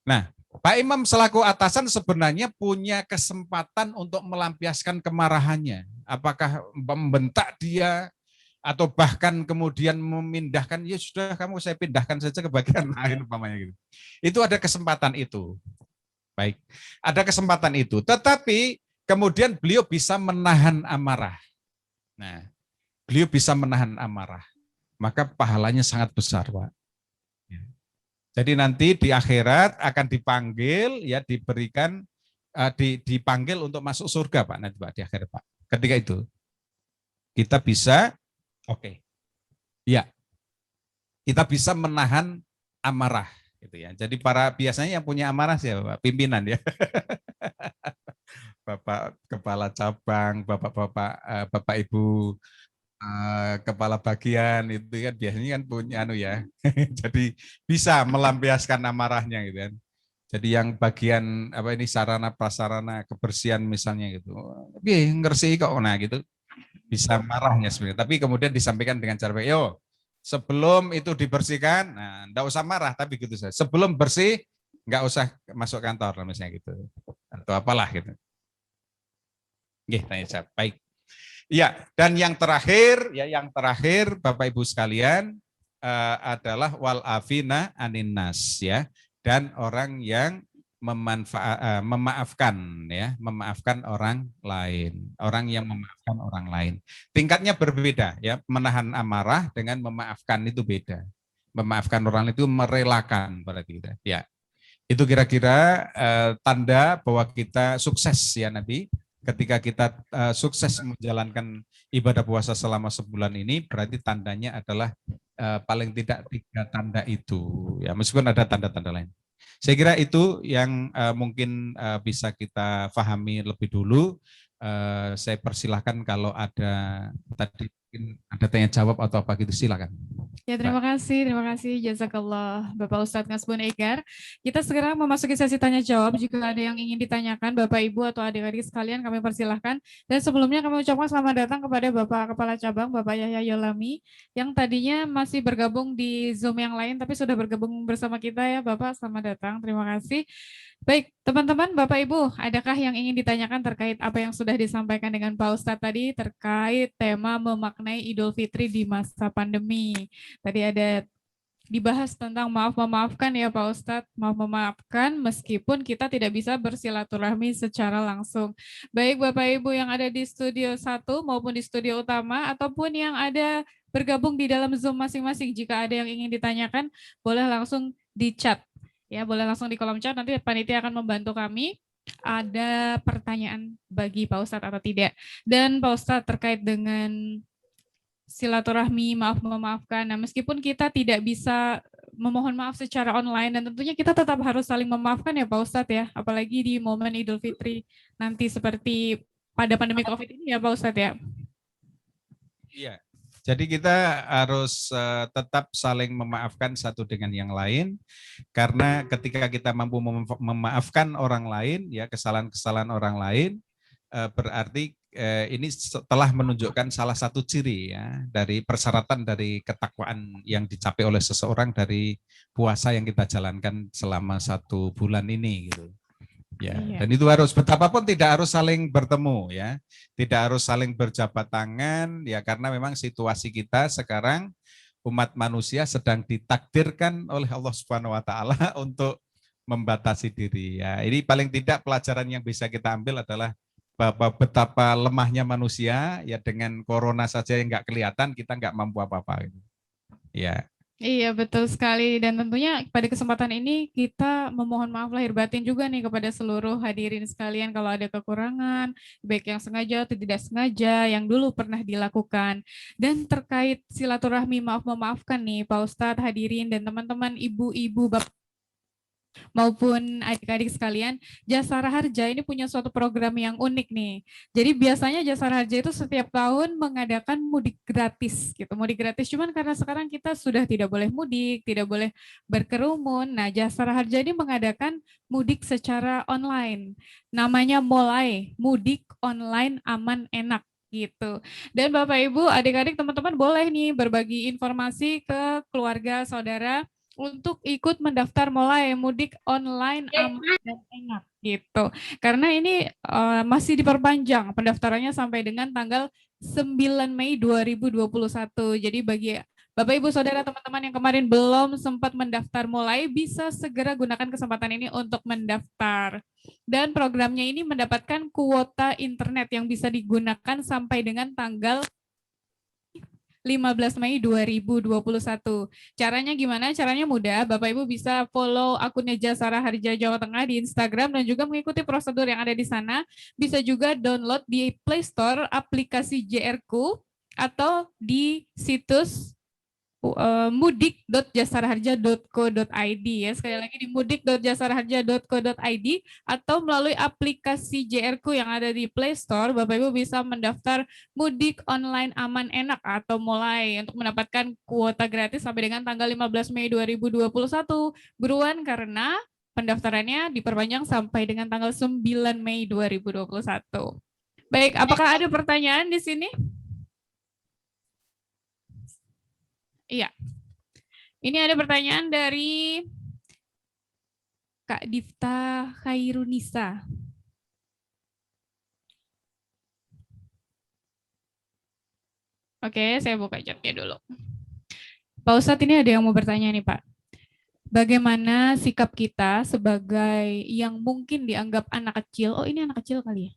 Nah, Pak Imam selaku atasan sebenarnya punya kesempatan untuk melampiaskan kemarahannya. Apakah membentak dia atau bahkan kemudian memindahkan, ya sudah kamu saya pindahkan saja ke bagian lain umpamanya gitu. Itu ada kesempatan itu. Baik, ada kesempatan itu. Tetapi kemudian beliau bisa menahan amarah. Nah, beliau bisa menahan amarah. Maka pahalanya sangat besar, Pak. Jadi nanti di akhirat akan dipanggil, ya diberikan, dipanggil untuk masuk surga, Pak. Nanti Pak di akhirat, Pak. Ketika itu kita bisa, oke, ya kita bisa menahan amarah, gitu ya. Jadi biasanya yang punya amarah siapa, Pak? Pimpinan ya. Bapak kepala cabang, bapak ibu kepala bagian itu kan biasanya kan punya ya. Jadi bisa melampiaskan amarahnya gitu kan. Jadi yang bagian apa ini sarana prasarana kebersihan misalnya gitu. Tapi ngersi kok nah gitu. Bisa marahnya sebenarnya. Tapi kemudian disampaikan dengan cara baik. Yo, sebelum itu dibersihkan, nah enggak usah marah tapi gitu saja. Sebelum bersih enggak usah masuk kantor misalnya gitu. Atau apalah gitu. Nggih, tanya saya. Baik. Ya, dan yang terakhir Bapak Ibu sekalian adalah wal afina aninnas ya, dan orang yang memaafkan ya, memaafkan orang lain, orang yang memaafkan orang lain. Tingkatnya berbeda ya, menahan amarah dengan memaafkan itu beda. Memaafkan orang itu merelakan berarti kita. Ya. Itu kira-kira tanda bahwa kita sukses ya Nabi. Ketika kita sukses menjalankan ibadah puasa selama sebulan ini, berarti tandanya adalah paling tidak 3 tanda itu. Ya, meskipun ada tanda-tanda lain. Saya kira itu yang mungkin bisa kita pahami lebih dulu. Saya persilahkan kalau ada tadi mungkin ada tanya jawab atau apa gitu, silakan. Ya, terima kasih jazakallah Bapak Ustadz Ngasbun Egar. Kita segera memasuki sesi tanya jawab. Jika ada yang ingin ditanyakan Bapak Ibu atau adik-adik sekalian kami persilahkan. Dan sebelumnya kami ucapkan selamat datang kepada Bapak Kepala Cabang Bapak Yahya Yolami yang tadinya masih bergabung di Zoom yang lain tapi sudah bergabung bersama kita ya Bapak. Selamat datang. Terima kasih. Baik, teman-teman, Bapak Ibu, adakah yang ingin ditanyakan terkait apa yang sudah disampaikan dengan Pak Ustadz tadi terkait tema memaknai Idul Fitri di masa pandemi? Tadi ada dibahas tentang maaf memaafkan ya Pak Ustadz, maaf memaafkan meskipun kita tidak bisa bersilaturahmi secara langsung. Baik Bapak Ibu yang ada di studio 1 maupun di studio utama ataupun yang ada bergabung di dalam Zoom masing-masing, jika ada yang ingin ditanyakan boleh langsung di chat. Ya, boleh langsung di kolom chat, nanti panitia akan membantu kami. Ada pertanyaan bagi Pak Ustadz atau tidak. Dan Pak Ustadz terkait dengan silaturahmi, maaf memaafkan. Nah, meskipun kita tidak bisa memohon maaf secara online, dan tentunya kita tetap harus saling memaafkan ya Pak Ustadz ya, apalagi di momen Idul Fitri nanti seperti pada pandemi COVID ini ya Pak Ustadz ya. Iya. Jadi kita harus tetap saling memaafkan satu dengan yang lain, karena ketika kita mampu memaafkan orang lain, ya kesalahan-kesalahan orang lain, berarti ini telah menunjukkan salah satu ciri ya dari persyaratan dari ketakwaan yang dicapai oleh seseorang dari puasa yang kita jalankan selama 1 bulan ini gitu. Ya, dan itu harus betapapun tidak harus saling bertemu ya, tidak harus saling berjabat tangan ya, karena memang situasi kita sekarang umat manusia sedang ditakdirkan oleh Allah Subhanahu Wa Taala untuk membatasi diri ya. Ini paling tidak pelajaran yang bisa kita ambil adalah betapa lemahnya manusia ya, dengan corona saja yang nggak kelihatan kita nggak mampu apa-apa gitu. Ya. Iya betul sekali, dan tentunya pada kesempatan ini kita memohon maaf lahir batin juga nih kepada seluruh hadirin sekalian kalau ada kekurangan, baik yang sengaja atau tidak sengaja yang dulu pernah dilakukan. Dan terkait silaturahmi maaf memaafkan nih Pak Ustadz, hadirin dan teman-teman ibu-ibu, bapak maupun adik-adik sekalian, Jasara Harja ini punya suatu program yang unik nih. Jadi biasanya Jasara Harja itu setiap tahun mengadakan mudik gratis gitu. Mudik gratis cuman karena sekarang kita sudah tidak boleh mudik, tidak boleh berkerumun. Nah, Jasara Harja ini mengadakan mudik secara online. Namanya Molai, Mudik Online Aman Enak gitu. Dan Bapak Ibu, adik-adik, teman-teman boleh nih berbagi informasi ke keluarga, saudara untuk ikut mendaftar mulai mudik online aman dan enak gitu. Karena ini masih diperpanjang pendaftarannya sampai dengan tanggal 9 Mei 2021. Jadi bagi Bapak Ibu Saudara teman-teman yang kemarin belum sempat mendaftar mulai bisa segera gunakan kesempatan ini untuk mendaftar. Dan programnya ini mendapatkan kuota internet yang bisa digunakan sampai dengan tanggal 15 Mei 2021. Caranya gimana? Caranya mudah. Bapak Ibu bisa follow akunnya Jasara Harja Jawa Tengah di Instagram dan juga mengikuti prosedur yang ada di sana. Bisa juga download di Play Store aplikasi JRku atau di situs mudik.jasaraharja.co.id ya. Sekali lagi di mudik.jasaraharja.co.id atau melalui aplikasi JRku yang ada di Play Store, Bapak Ibu bisa mendaftar mudik online aman enak atau mulai untuk mendapatkan kuota gratis sampai dengan tanggal 15 Mei 2021. Buruan karena pendaftarannya diperpanjang sampai dengan tanggal 9 Mei 2021. Baik, apakah ada pertanyaan di sini? Iya. Ini ada pertanyaan dari Kak Difta Khairunisa. Oke, saya buka chatnya dulu. Pak Ustadz, ini ada yang mau bertanya nih Pak. Bagaimana sikap kita sebagai yang mungkin dianggap anak kecil? Oh, ini anak kecil kali ya?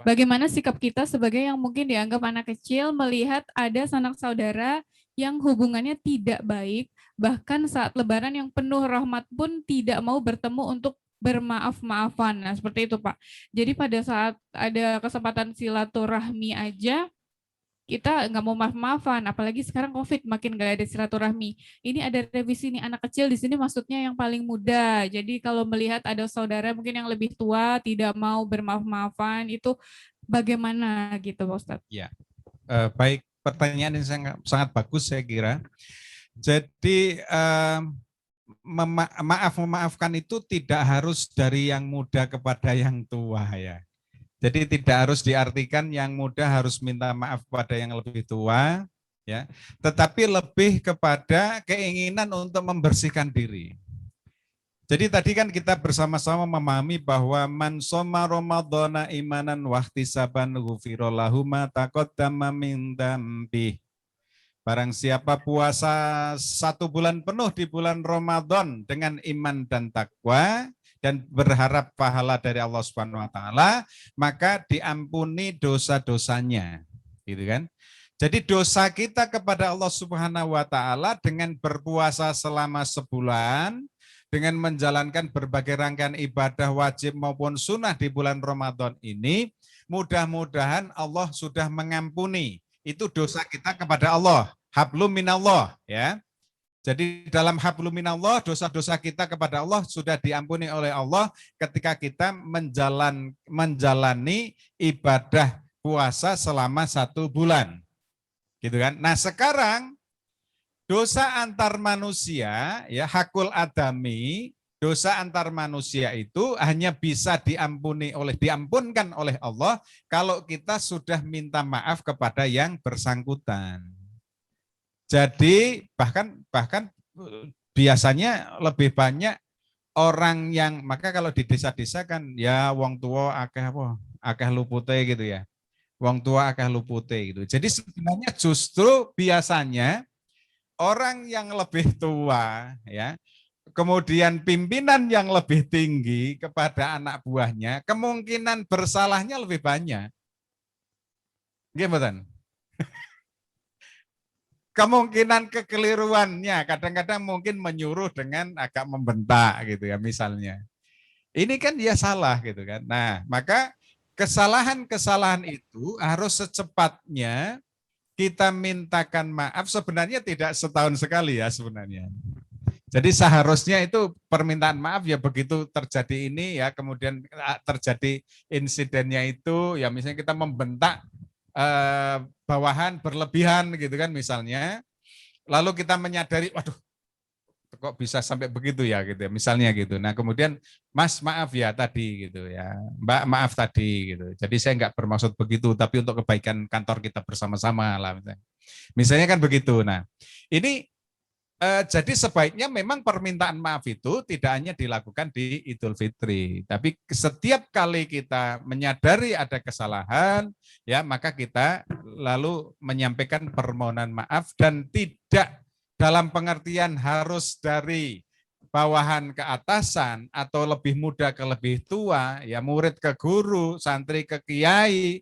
Bagaimana sikap kita sebagai yang mungkin dianggap anak kecil melihat ada sanak saudara yang hubungannya tidak baik, bahkan saat Lebaran yang penuh rahmat pun tidak mau bertemu untuk bermaaf-maafan. Nah, seperti itu, Pak. Jadi pada saat ada kesempatan silaturahmi aja, kita nggak mau maaf-maafan, apalagi sekarang COVID makin nggak ada silaturahmi. Ini ada revisi nih, anak kecil di sini maksudnya yang paling muda. Jadi kalau melihat ada saudara mungkin yang lebih tua tidak mau bermaaf-maafan, itu bagaimana gitu, Pak Ustadz? Ya, baik. Pertanyaan yang sangat bagus saya kira. Jadi memaafkan itu tidak harus dari yang muda kepada yang tua ya. Jadi tidak harus diartikan yang muda harus minta maaf kepada yang lebih tua ya, tetapi lebih kepada keinginan untuk membersihkan diri. Jadi tadi kan kita bersama-sama memahami bahwa man shoma ramadhana imanan wahtisaban ghufira lahu ma taqaddama min dzambi. Barang siapa puasa 1 bulan penuh di bulan Ramadan dengan iman dan takwa dan berharap pahala dari Allah Subhanahu wa taala, maka diampuni dosa-dosanya. Gitu kan? Jadi dosa kita kepada Allah Subhanahu wa taala dengan berpuasa selama sebulan, dengan menjalankan berbagai rangkaian ibadah wajib maupun sunnah di bulan Ramadan ini, mudah-mudahan Allah sudah mengampuni itu dosa kita kepada Allah. Hablum minallah ya. Jadi dalam hablum minallah, dosa-dosa kita kepada Allah sudah diampuni oleh Allah ketika kita menjalani ibadah puasa selama 1 bulan. Gitu kan? Nah, sekarang dosa antar manusia, ya hakul adami, dosa antar manusia itu hanya bisa diampunkan oleh Allah kalau kita sudah minta maaf kepada yang bersangkutan. Jadi bahkan biasanya lebih banyak orang yang, maka kalau di desa-desa kan ya wong tua akeh lupute gitu ya. Wong tua akeh lupute gitu. Jadi sebenarnya justru biasanya orang yang lebih tua ya, kemudian pimpinan yang lebih tinggi kepada anak buahnya, kemungkinan bersalahnya lebih banyak. Gimana? Kemungkinan kekeliruannya kadang-kadang mungkin menyuruh dengan agak membentak gitu ya misalnya. Ini kan dia salah gitu kan. Nah, maka kesalahan-kesalahan itu harus secepatnya kita mintakan maaf, sebenarnya tidak setahun sekali ya sebenarnya. Jadi seharusnya itu permintaan maaf ya begitu terjadi ini ya, kemudian terjadi insidennya itu ya, misalnya kita membentak bawahan berlebihan gitu kan misalnya, lalu kita menyadari, waduh kok bisa sampai begitu ya gitu ya, misalnya gitu. Nah kemudian Mas maaf ya tadi gitu ya, Mbak maaf tadi gitu. Jadi saya nggak bermaksud begitu, tapi untuk kebaikan kantor kita bersama-sama lah misalnya. Misalnya kan begitu. Nah ini jadi sebaiknya memang permintaan maaf itu tidak hanya dilakukan di Idul Fitri, tapi setiap kali kita menyadari ada kesalahan, ya maka kita lalu menyampaikan permohonan maaf, dan tidak dalam pengertian harus dari bawahan ke atasan atau lebih muda ke lebih tua, ya murid ke guru, santri ke kiai,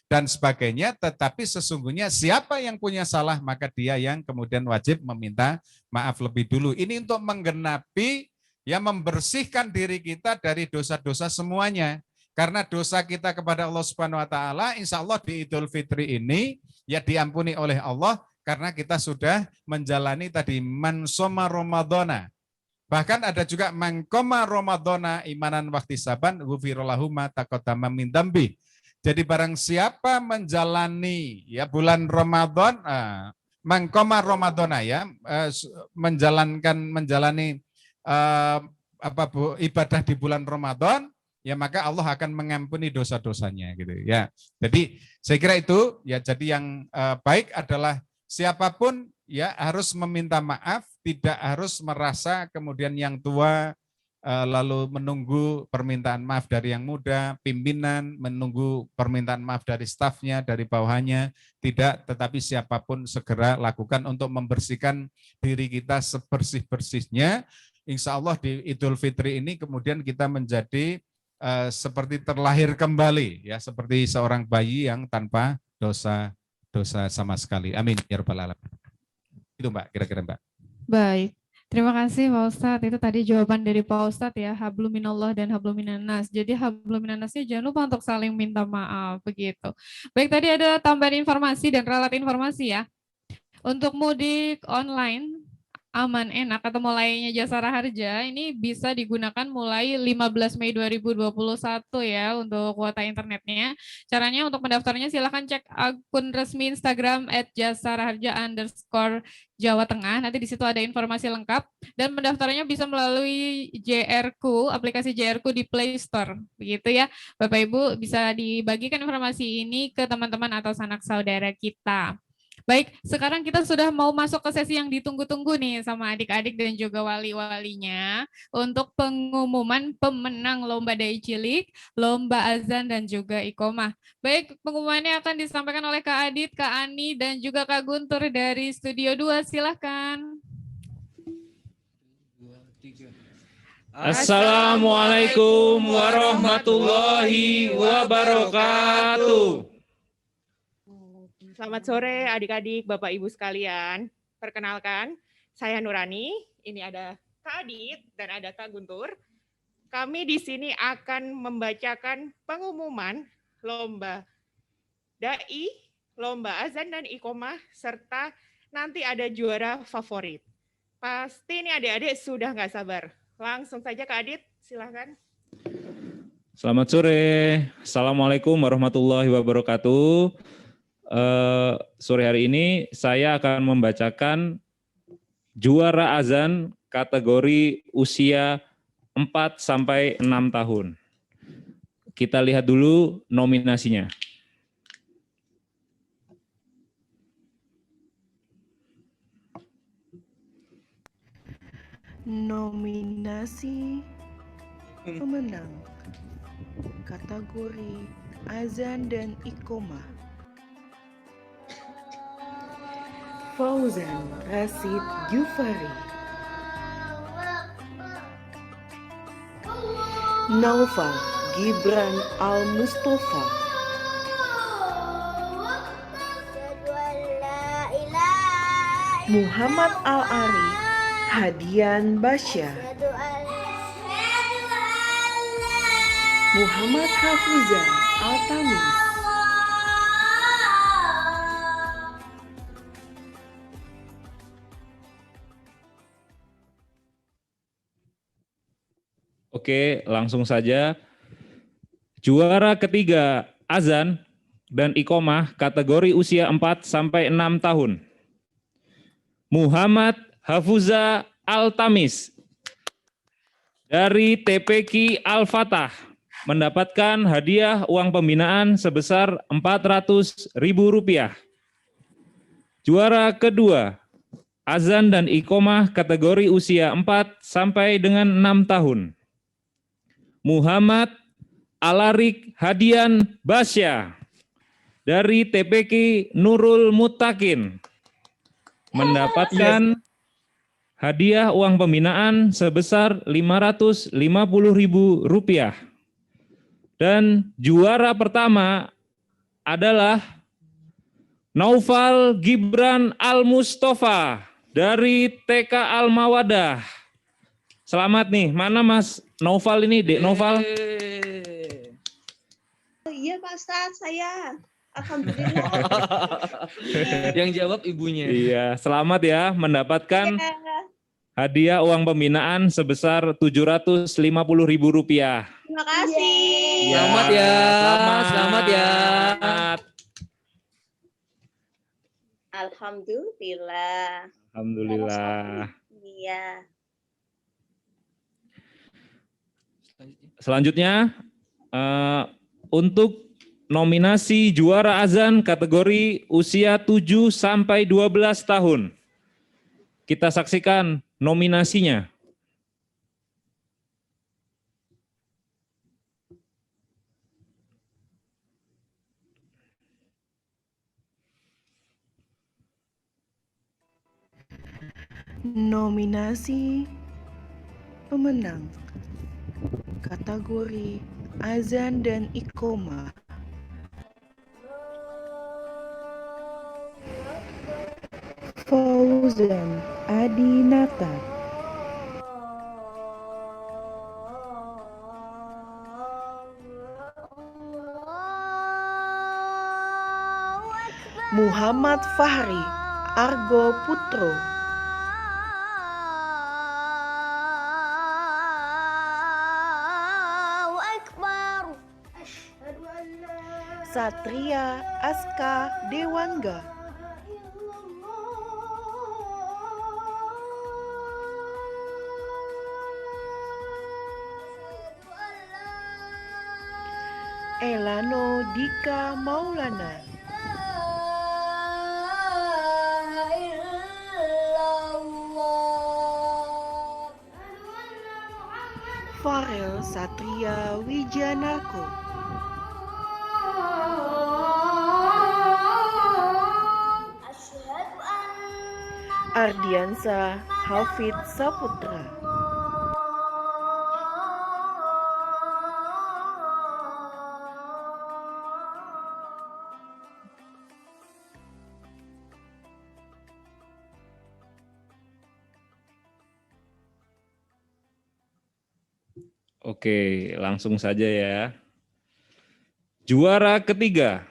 dan sebagainya, tetapi sesungguhnya siapa yang punya salah maka dia yang kemudian wajib meminta maaf lebih dulu. Ini untuk menggenapi, ya membersihkan diri kita dari dosa-dosa semuanya. Karena dosa kita kepada Allah Subhanahu wa taala insya Allah di Idul Fitri ini ya diampuni oleh Allah, karena kita sudah menjalani tadi man soma Ramadhana. Bahkan ada juga man qoma Ramadhana imanan wahtisaban ghufira lahu ma taqaddama min dzambi. Jadi barang siapa menjalani ya bulan Ramadan, man qoma Ramadhana ya, menjalani ibadah di bulan Ramadan, ya maka Allah akan mengampuni dosa-dosanya gitu ya. Jadi saya kira itu ya, jadi yang baik adalah siapapun ya harus meminta maaf, tidak harus merasa kemudian yang tua lalu menunggu permintaan maaf dari yang muda, pimpinan menunggu permintaan maaf dari stafnya, dari bawahannya, tidak, tetapi siapapun segera lakukan untuk membersihkan diri kita sebersih-bersihnya. Insya Allah di Idul Fitri ini kemudian kita menjadi seperti terlahir kembali, ya seperti seorang bayi yang tanpa dosa sama sekali. Amin ya rabbal alamin. Itu Mbak, kira-kira Mbak. Baik, terima kasih Pak Ustadz. Itu tadi jawaban dari Pak Ustadz ya, hablum minallah dan hablum minannas. Jadi hablum minannasnya jangan lupa untuk saling minta maaf begitu. Baik, tadi ada tambahan informasi dan ralat informasi ya. Untuk mudik online aman, enak, atau mulainya Jasara Harja ini bisa digunakan mulai 15 Mei 2021 ya untuk kuota internetnya. Caranya untuk mendaftarnya silahkan cek akun resmi Instagram @jasaraharja_Jawa Tengah. Nanti di situ ada informasi lengkap, dan mendaftarnya bisa melalui JRku, aplikasi JRku di Play Store. Begitu ya, Bapak Ibu, bisa dibagikan informasi ini ke teman-teman atau sanak saudara kita. Baik, sekarang kita sudah mau masuk ke sesi yang ditunggu-tunggu nih sama adik-adik dan juga wali-walinya untuk pengumuman pemenang Lomba Dai Cilik, Lomba Azan, dan juga Iqomah. Baik, pengumumannya akan disampaikan oleh Kak Adit, Kak Ani, dan juga Kak Guntur dari Studio 2. Silahkan. Assalamualaikum warahmatullahi wabarakatuh. Selamat sore adik-adik, Bapak Ibu sekalian. Perkenalkan, saya Nurani, ini ada Kak Adit dan ada Kak Guntur. Kami di sini akan membacakan pengumuman Lomba Dai, Lomba Azan dan Iqomah, serta nanti ada juara favorit. Pasti ini adik-adik sudah nggak sabar. Langsung saja Kak Adit, silahkan. Selamat sore. Assalamualaikum warahmatullahi wabarakatuh. Sore hari ini saya akan membacakan juara azan kategori usia 4 sampai 6 tahun. Kita lihat dulu nominasinya. Nominasi pemenang kategori azan dan iqomah: Fauzan Rashid Jufari, Naufal Gibran Al-Mustafa, Muhammad Al-Ari Hadian Basyar, Muhammad Hafizan Al-Tamis, Oke, langsung saja. Juara ketiga azan dan iqomah kategori usia 4 sampai 6 tahun. Muhammad Hafuza Al-Tamis dari TPQ Al-Fatah mendapatkan hadiah uang pembinaan sebesar Rp400.000. Juara kedua, azan dan iqomah kategori usia 4 sampai dengan 6 tahun. Muhammad Alarik Hadian Basya dari TPQ Nurul Mutakin mendapatkan hadiah uang pembinaan sebesar Rp550.000. Dan juara pertama adalah Naufal Gibran Al-Mustafa dari TK Al-Mawadah. Selamat nih, mana Mas Naufal ini, Dek Naufal? Iya Pak Ustadz, saya. Alhamdulillah. Yang jawab ibunya. Iya, selamat ya mendapatkan hadiah uang pembinaan sebesar Rp750.000. Terima kasih. Selamat ya. Selamat ya. Alhamdulillah. Alhamdulillah. Iya. Selanjutnya untuk nominasi juara azan kategori usia 7 sampai 12 tahun. Kita saksikan nominasinya. Nominasi pemenang kategori azan dan iqomah. Fauzan Adinata. Muhammad Fahri Argo Putro. Satria Aska Dewangga. Elano Dika Maulana. Farel Satria Wijanarko. Ardiansa Hafid Saputra. Oke, langsung saja ya. Juara ketiga,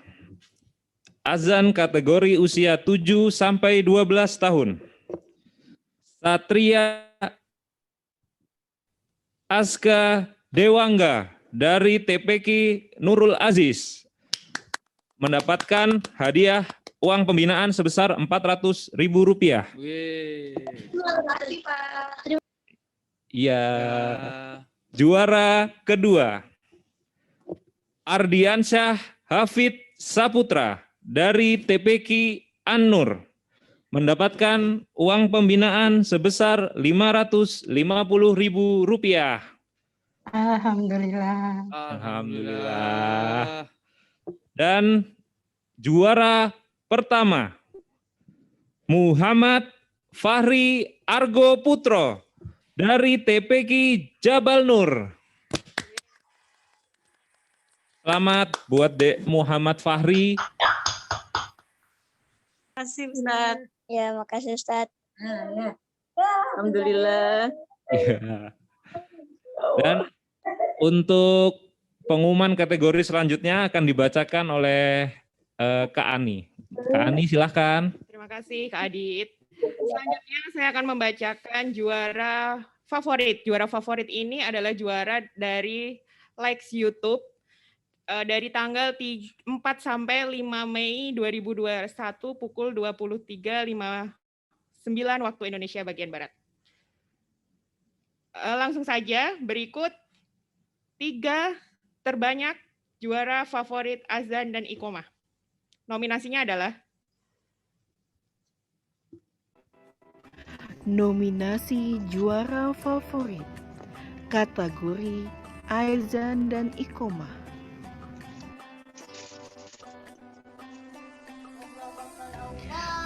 azan kategori usia 7 sampai 12 tahun. Satria Aska Dewangga dari TPQ Nurul Aziz mendapatkan hadiah uang pembinaan sebesar Rp400.000. Iya. Juara kedua, Ardiansyah Hafid Saputra dari TPQ An-Nur mendapatkan uang pembinaan sebesar Rp550.000. Alhamdulillah. Alhamdulillah. Dan juara pertama, Muhammad Fahri Argo Putro dari TPQ Jabal Nur. Selamat buat Dek Muhammad Fahri. Terima kasih Ustaz. Ya, makasih Ustaz. Alhamdulillah. Ya. Dan untuk pengumuman kategori selanjutnya akan dibacakan oleh Kak Ani. Kak Ani silahkan. Terima kasih Kak Adit. Selanjutnya saya akan membacakan juara favorit. Juara favorit ini adalah juara dari Likes YouTube dari tanggal 4 sampai 5 Mei 2021 pukul 23.59 waktu Indonesia bagian Barat. Langsung saja, berikut 3 terbanyak juara favorit azan dan iqomah. Nominasinya adalah Nominasi juara favorit kategori azan dan iqomah.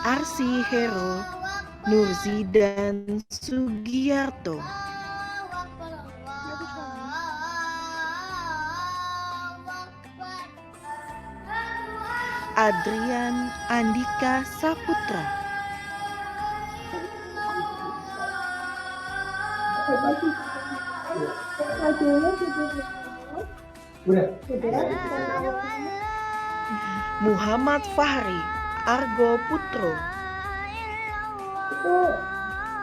Arsi Hero, Nurzidan Sugiarto. Adrian Andika Saputra. Muhammad Fahri Argo Putro. Itu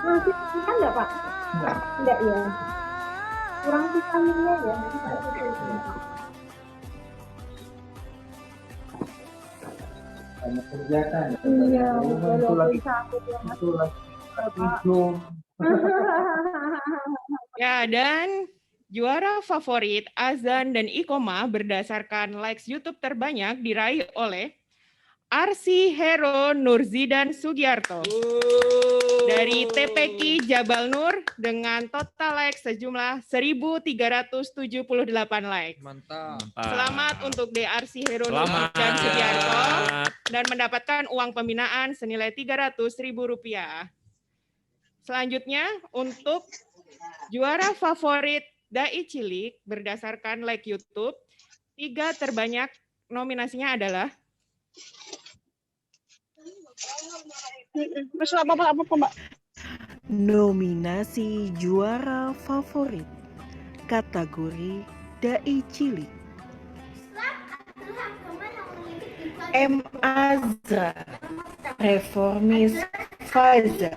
masih kan enggak Pak? Enggak ya. Kurang vitaminnya ya. Banyak kegiatan. Iya, itu lagi ya, dan juara favorit azan dan iqomah berdasarkan likes YouTube terbanyak diraih oleh Arsi Hero Nurzidan Sugiarto dari TPQ Jabal Nur dengan total likes sejumlah 1.378 likes. Mantap. Selamat untuk Arsi Hero Nurzidan Sugiarto dan mendapatkan uang pembinaan senilai Rp300.000. Selanjutnya untuk juara favorit Dai Cilik berdasarkan like YouTube, 3 terbanyak nominasinya adalah Nominasi juara favorit kategori Dai Cilik. M. Azra, Reformis Faza.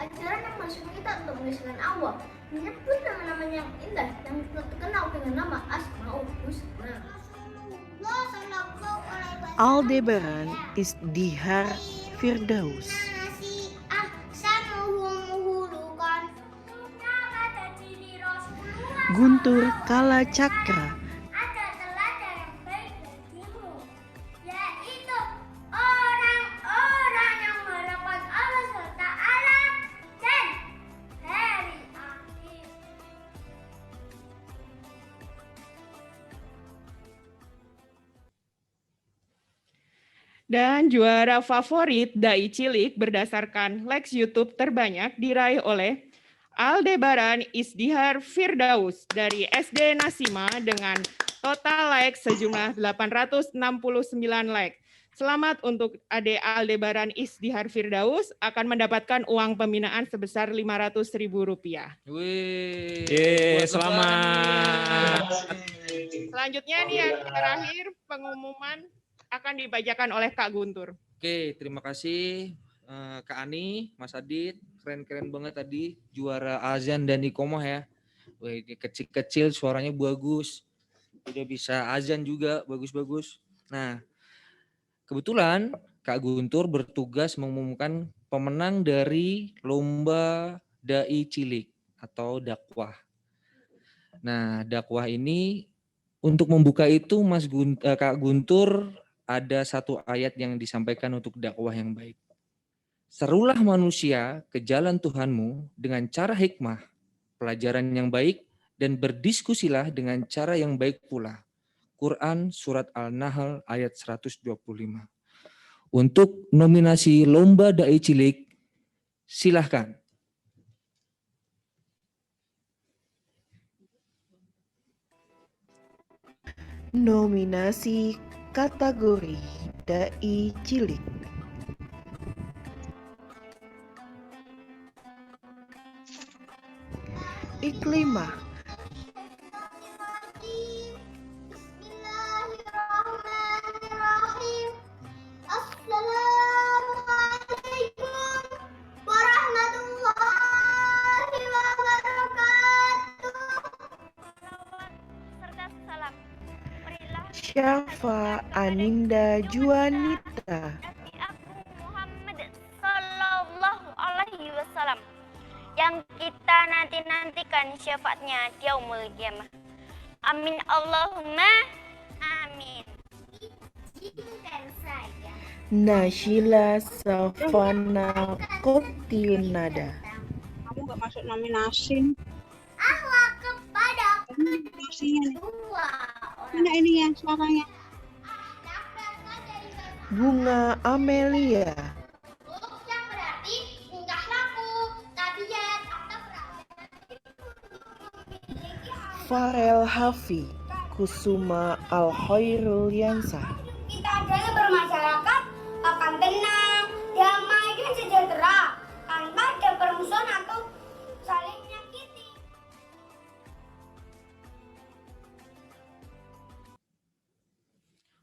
Ajaran yang masuk kita untuk mengisahkan Allah, menyebut nama-nama yang indah yang terkenal dengan nama Asmaul Husna. Aldebaran Isdihar Firdaus. Guntur Kalacakra. Dan juara favorit Dai Cilik berdasarkan likes YouTube terbanyak diraih oleh Aldebaran Isdihar Firdaus dari SD Nasima dengan total likes sejumlah 869 like. Selamat untuk Ade Aldebaran Isdihar Firdaus akan mendapatkan uang pembinaan sebesar Rp500.000. Wih. Selamat. Selanjutnya nih yang terakhir pengumuman akan dibacakan oleh Kak Guntur. Oke, terima kasih Kak Ani, Mas Adit, keren-keren banget tadi juara azan dan iqomah ya. Wah, ini kecil-kecil suaranya bagus. Udah bisa azan juga bagus-bagus. Nah, kebetulan Kak Guntur bertugas mengumumkan pemenang dari lomba Dai Cilik atau dakwah. Nah, dakwah ini untuk membuka itu Kak Guntur ada satu ayat yang disampaikan untuk dakwah yang baik. Serulah manusia ke jalan Tuhanmu dengan cara hikmah, pelajaran yang baik, dan berdiskusilah dengan cara yang baik pula. Quran Surat Al-Nahl ayat 125. Untuk nominasi Lomba Dai Cilik, silahkan. Nominasi kategori Dai Cilik. Iklimah. Bismillahirrahmanirrahim. Assalamualaikum warahmatullahi wabarakatuh. Syafa Aninda Juanita. Muhammad Sallallahu Alaihi Wasallam yang kita nanti-nantikan syafaatnya di yaumul qiyamah. Amin Allahumma amin. Izinkan saya. Nashila Safana Kotiunada. Kamu nggak masuk nominasi. Allah kepada Nominasinya nih. kedua Mana ini ya suaranya? Bunga Amelia. yang berarti enggak laku, tabiat atau Farel Hafi Kusuma Al Khairul Yansah. kita adalah bermasyarakat akan tenang, damai dan sejahtera tanpa ada permusuhan atau saling menyakiti.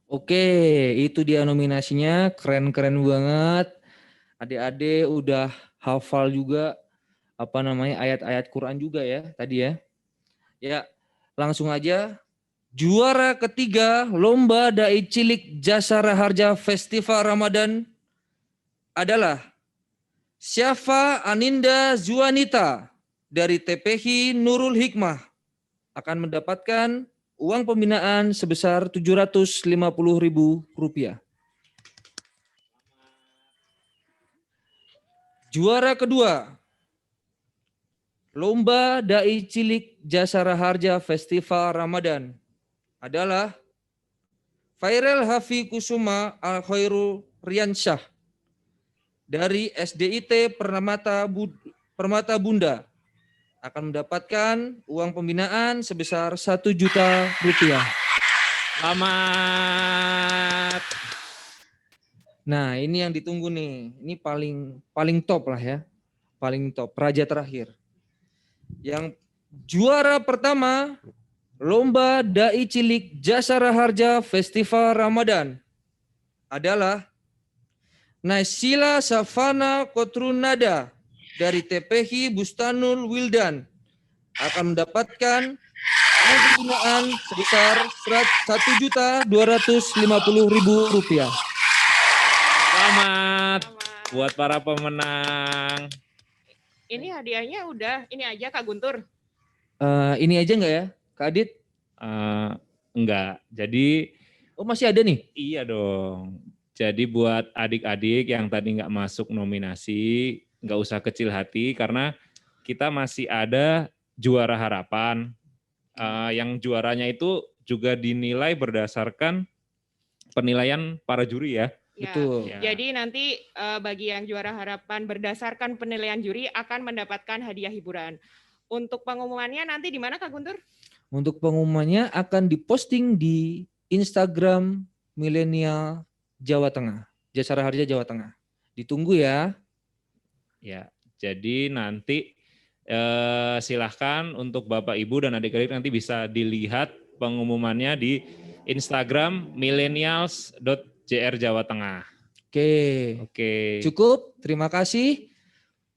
Oke, itu dia nominasinya, keren-keren banget. Adik-adik udah hafal juga ayat-ayat Quran juga ya tadi ya. Ya, langsung aja. Juara ketiga Lomba Dai Cilik Jasara Harja Festival Ramadan adalah Syafa Aninda Juanita dari TPH Nurul Hikmah, akan mendapatkan uang pembinaan sebesar Rp750.000. Juara kedua Lomba Dai Cilik Jasara Harja Festival Ramadan adalah Fairel Hafi Kusuma Al Khairul Riansyah dari SDIT Permata Bunda, akan mendapatkan uang pembinaan sebesar Rp1 juta. Selamat. Nah, ini yang ditunggu nih. Ini paling top lah ya. Paling top, raja terakhir. Yang juara pertama Lomba Dai Cilik Jasara Harja Festival Ramadan adalah Naisila Safana Kotrunada dari TPH Bustanul Wildan, akan mendapatkan uang pembinaan sebesar Rp1.250.000. Selamat buat para pemenang. Ini hadiahnya udah, ini aja Kak Guntur. Ini aja enggak ya, Kak Adit? Enggak. Jadi masih ada nih? Iya dong. Jadi buat adik-adik yang tadi nggak masuk nominasi, nggak usah kecil hati karena kita masih ada juara harapan. Yang juaranya itu juga dinilai berdasarkan penilaian para juri ya. Ya, Betul. Jadi nanti bagi yang juara harapan berdasarkan penilaian juri akan mendapatkan hadiah hiburan. Untuk pengumumannya nanti di mana Kak Guntur? Untuk pengumumannya akan diposting di Instagram Milenial Jawa Tengah, Jasara Harja Jawa Tengah. Ditunggu ya. Ya, jadi nanti silahkan untuk Bapak Ibu dan adik-adik nanti bisa dilihat pengumumannya di Instagram millennials.jr Jawa Tengah. Oke. Cukup, terima kasih.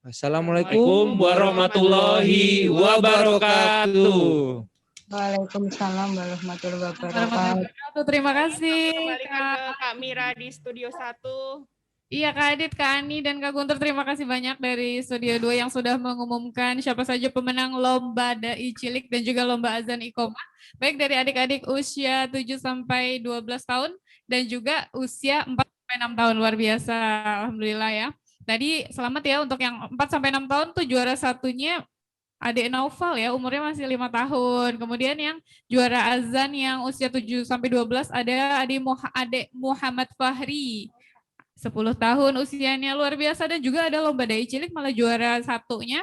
Assalamualaikum warahmatullahi wabarakatuh. Waalaikumsalam warahmatullahi wabarakatuh. Terima kasih. Kembalikan ke Kak Mira di Studio 1. Iya Kak Adit, Kak Ani, dan Kak Guntur, terima kasih banyak dari Studio 2 yang sudah mengumumkan siapa saja pemenang Lomba Dai Cilik dan juga Lomba Azan Iqomah, baik dari adik-adik usia 7-12 tahun dan juga usia 4-6 tahun. Luar biasa, Alhamdulillah ya. Tadi selamat ya untuk yang 4-6 tahun tuh juara satunya adik Naufal ya, umurnya masih 5 tahun. Kemudian yang juara azan yang usia 7-12 ada adik Muhammad Fahri, 10 tahun usianya, luar biasa. Dan juga ada Lomba Dai Cilik malah juara satunya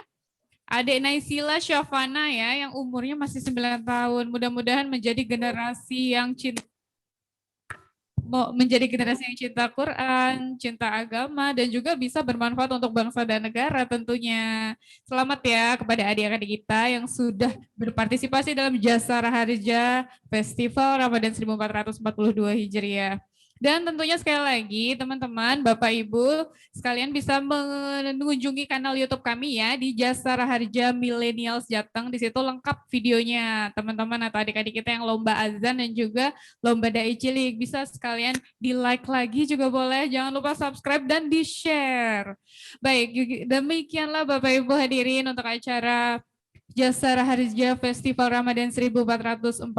adik Naisila Syafana ya, yang umurnya masih 9 tahun. Mudah-mudahan menjadi generasi yang cinta Quran, cinta agama, dan juga bisa bermanfaat untuk bangsa dan negara tentunya. Selamat ya kepada adik-adik kita yang sudah berpartisipasi dalam Jasara Harja Festival Ramadan 1442 Hijriah. Dan tentunya sekali lagi teman-teman, Bapak Ibu sekalian bisa mengunjungi kanal YouTube kami ya di Jasa Raharja Millennials Jateng. Di situ lengkap videonya teman-teman atau adik-adik kita yang lomba azan dan juga lomba dai cilik. Bisa sekalian di-like lagi juga boleh. Jangan lupa subscribe dan di-share. Baik, demikianlah Bapak Ibu hadirin untuk acara Jasa Raharja Festival Ramadan 1442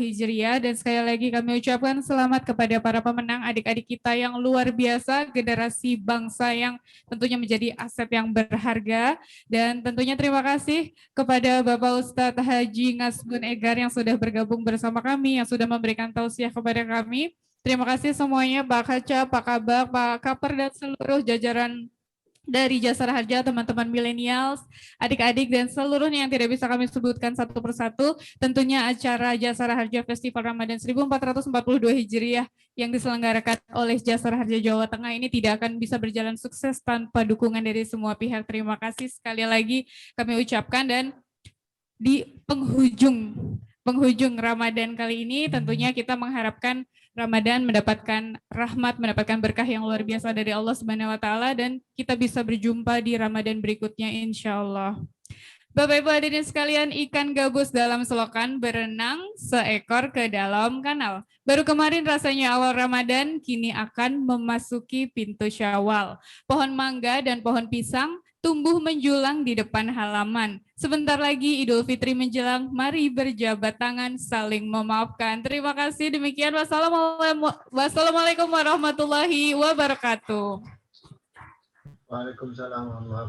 Hijriah, dan sekali lagi kami ucapkan selamat kepada para pemenang adik-adik kita yang luar biasa, generasi bangsa yang tentunya menjadi aset yang berharga, dan tentunya terima kasih kepada Bapak Ustadz Haji Ngasbun Egar yang sudah bergabung bersama kami, yang sudah memberikan tausiah kepada kami. Terima kasih semuanya, Pak Kaca, Pak Kabak, Pak Kaper, dan seluruh jajaran dari Jasa Raharja, teman-teman milenials, adik-adik, dan seluruhnya yang tidak bisa kami sebutkan satu persatu. Tentunya acara Jasa Raharja Festival Ramadan 1442 Hijriah yang diselenggarakan oleh Jasa Raharja Jawa Tengah ini tidak akan bisa berjalan sukses tanpa dukungan dari semua pihak. Terima kasih sekali lagi kami ucapkan, dan di penghujung Ramadan kali ini tentunya kita mengharapkan Ramadan mendapatkan rahmat, mendapatkan berkah yang luar biasa dari Allah Subhanahu wa taala, dan kita bisa berjumpa di Ramadan berikutnya insya Allah. Bapak Ibu hadirin sekalian, ikan gabus dalam selokan berenang seekor ke dalam kanal. Baru kemarin rasanya awal Ramadan, kini akan memasuki pintu Syawal. Pohon mangga dan pohon pisang tumbuh menjulang di depan halaman. Sebentar lagi Idul Fitri menjelang, mari berjabat tangan saling memaafkan. Terima kasih, demikian. Wassalamualaikum warahmatullahi wabarakatuh. Waalaikumsalam warahmatullahi wabarakatuh.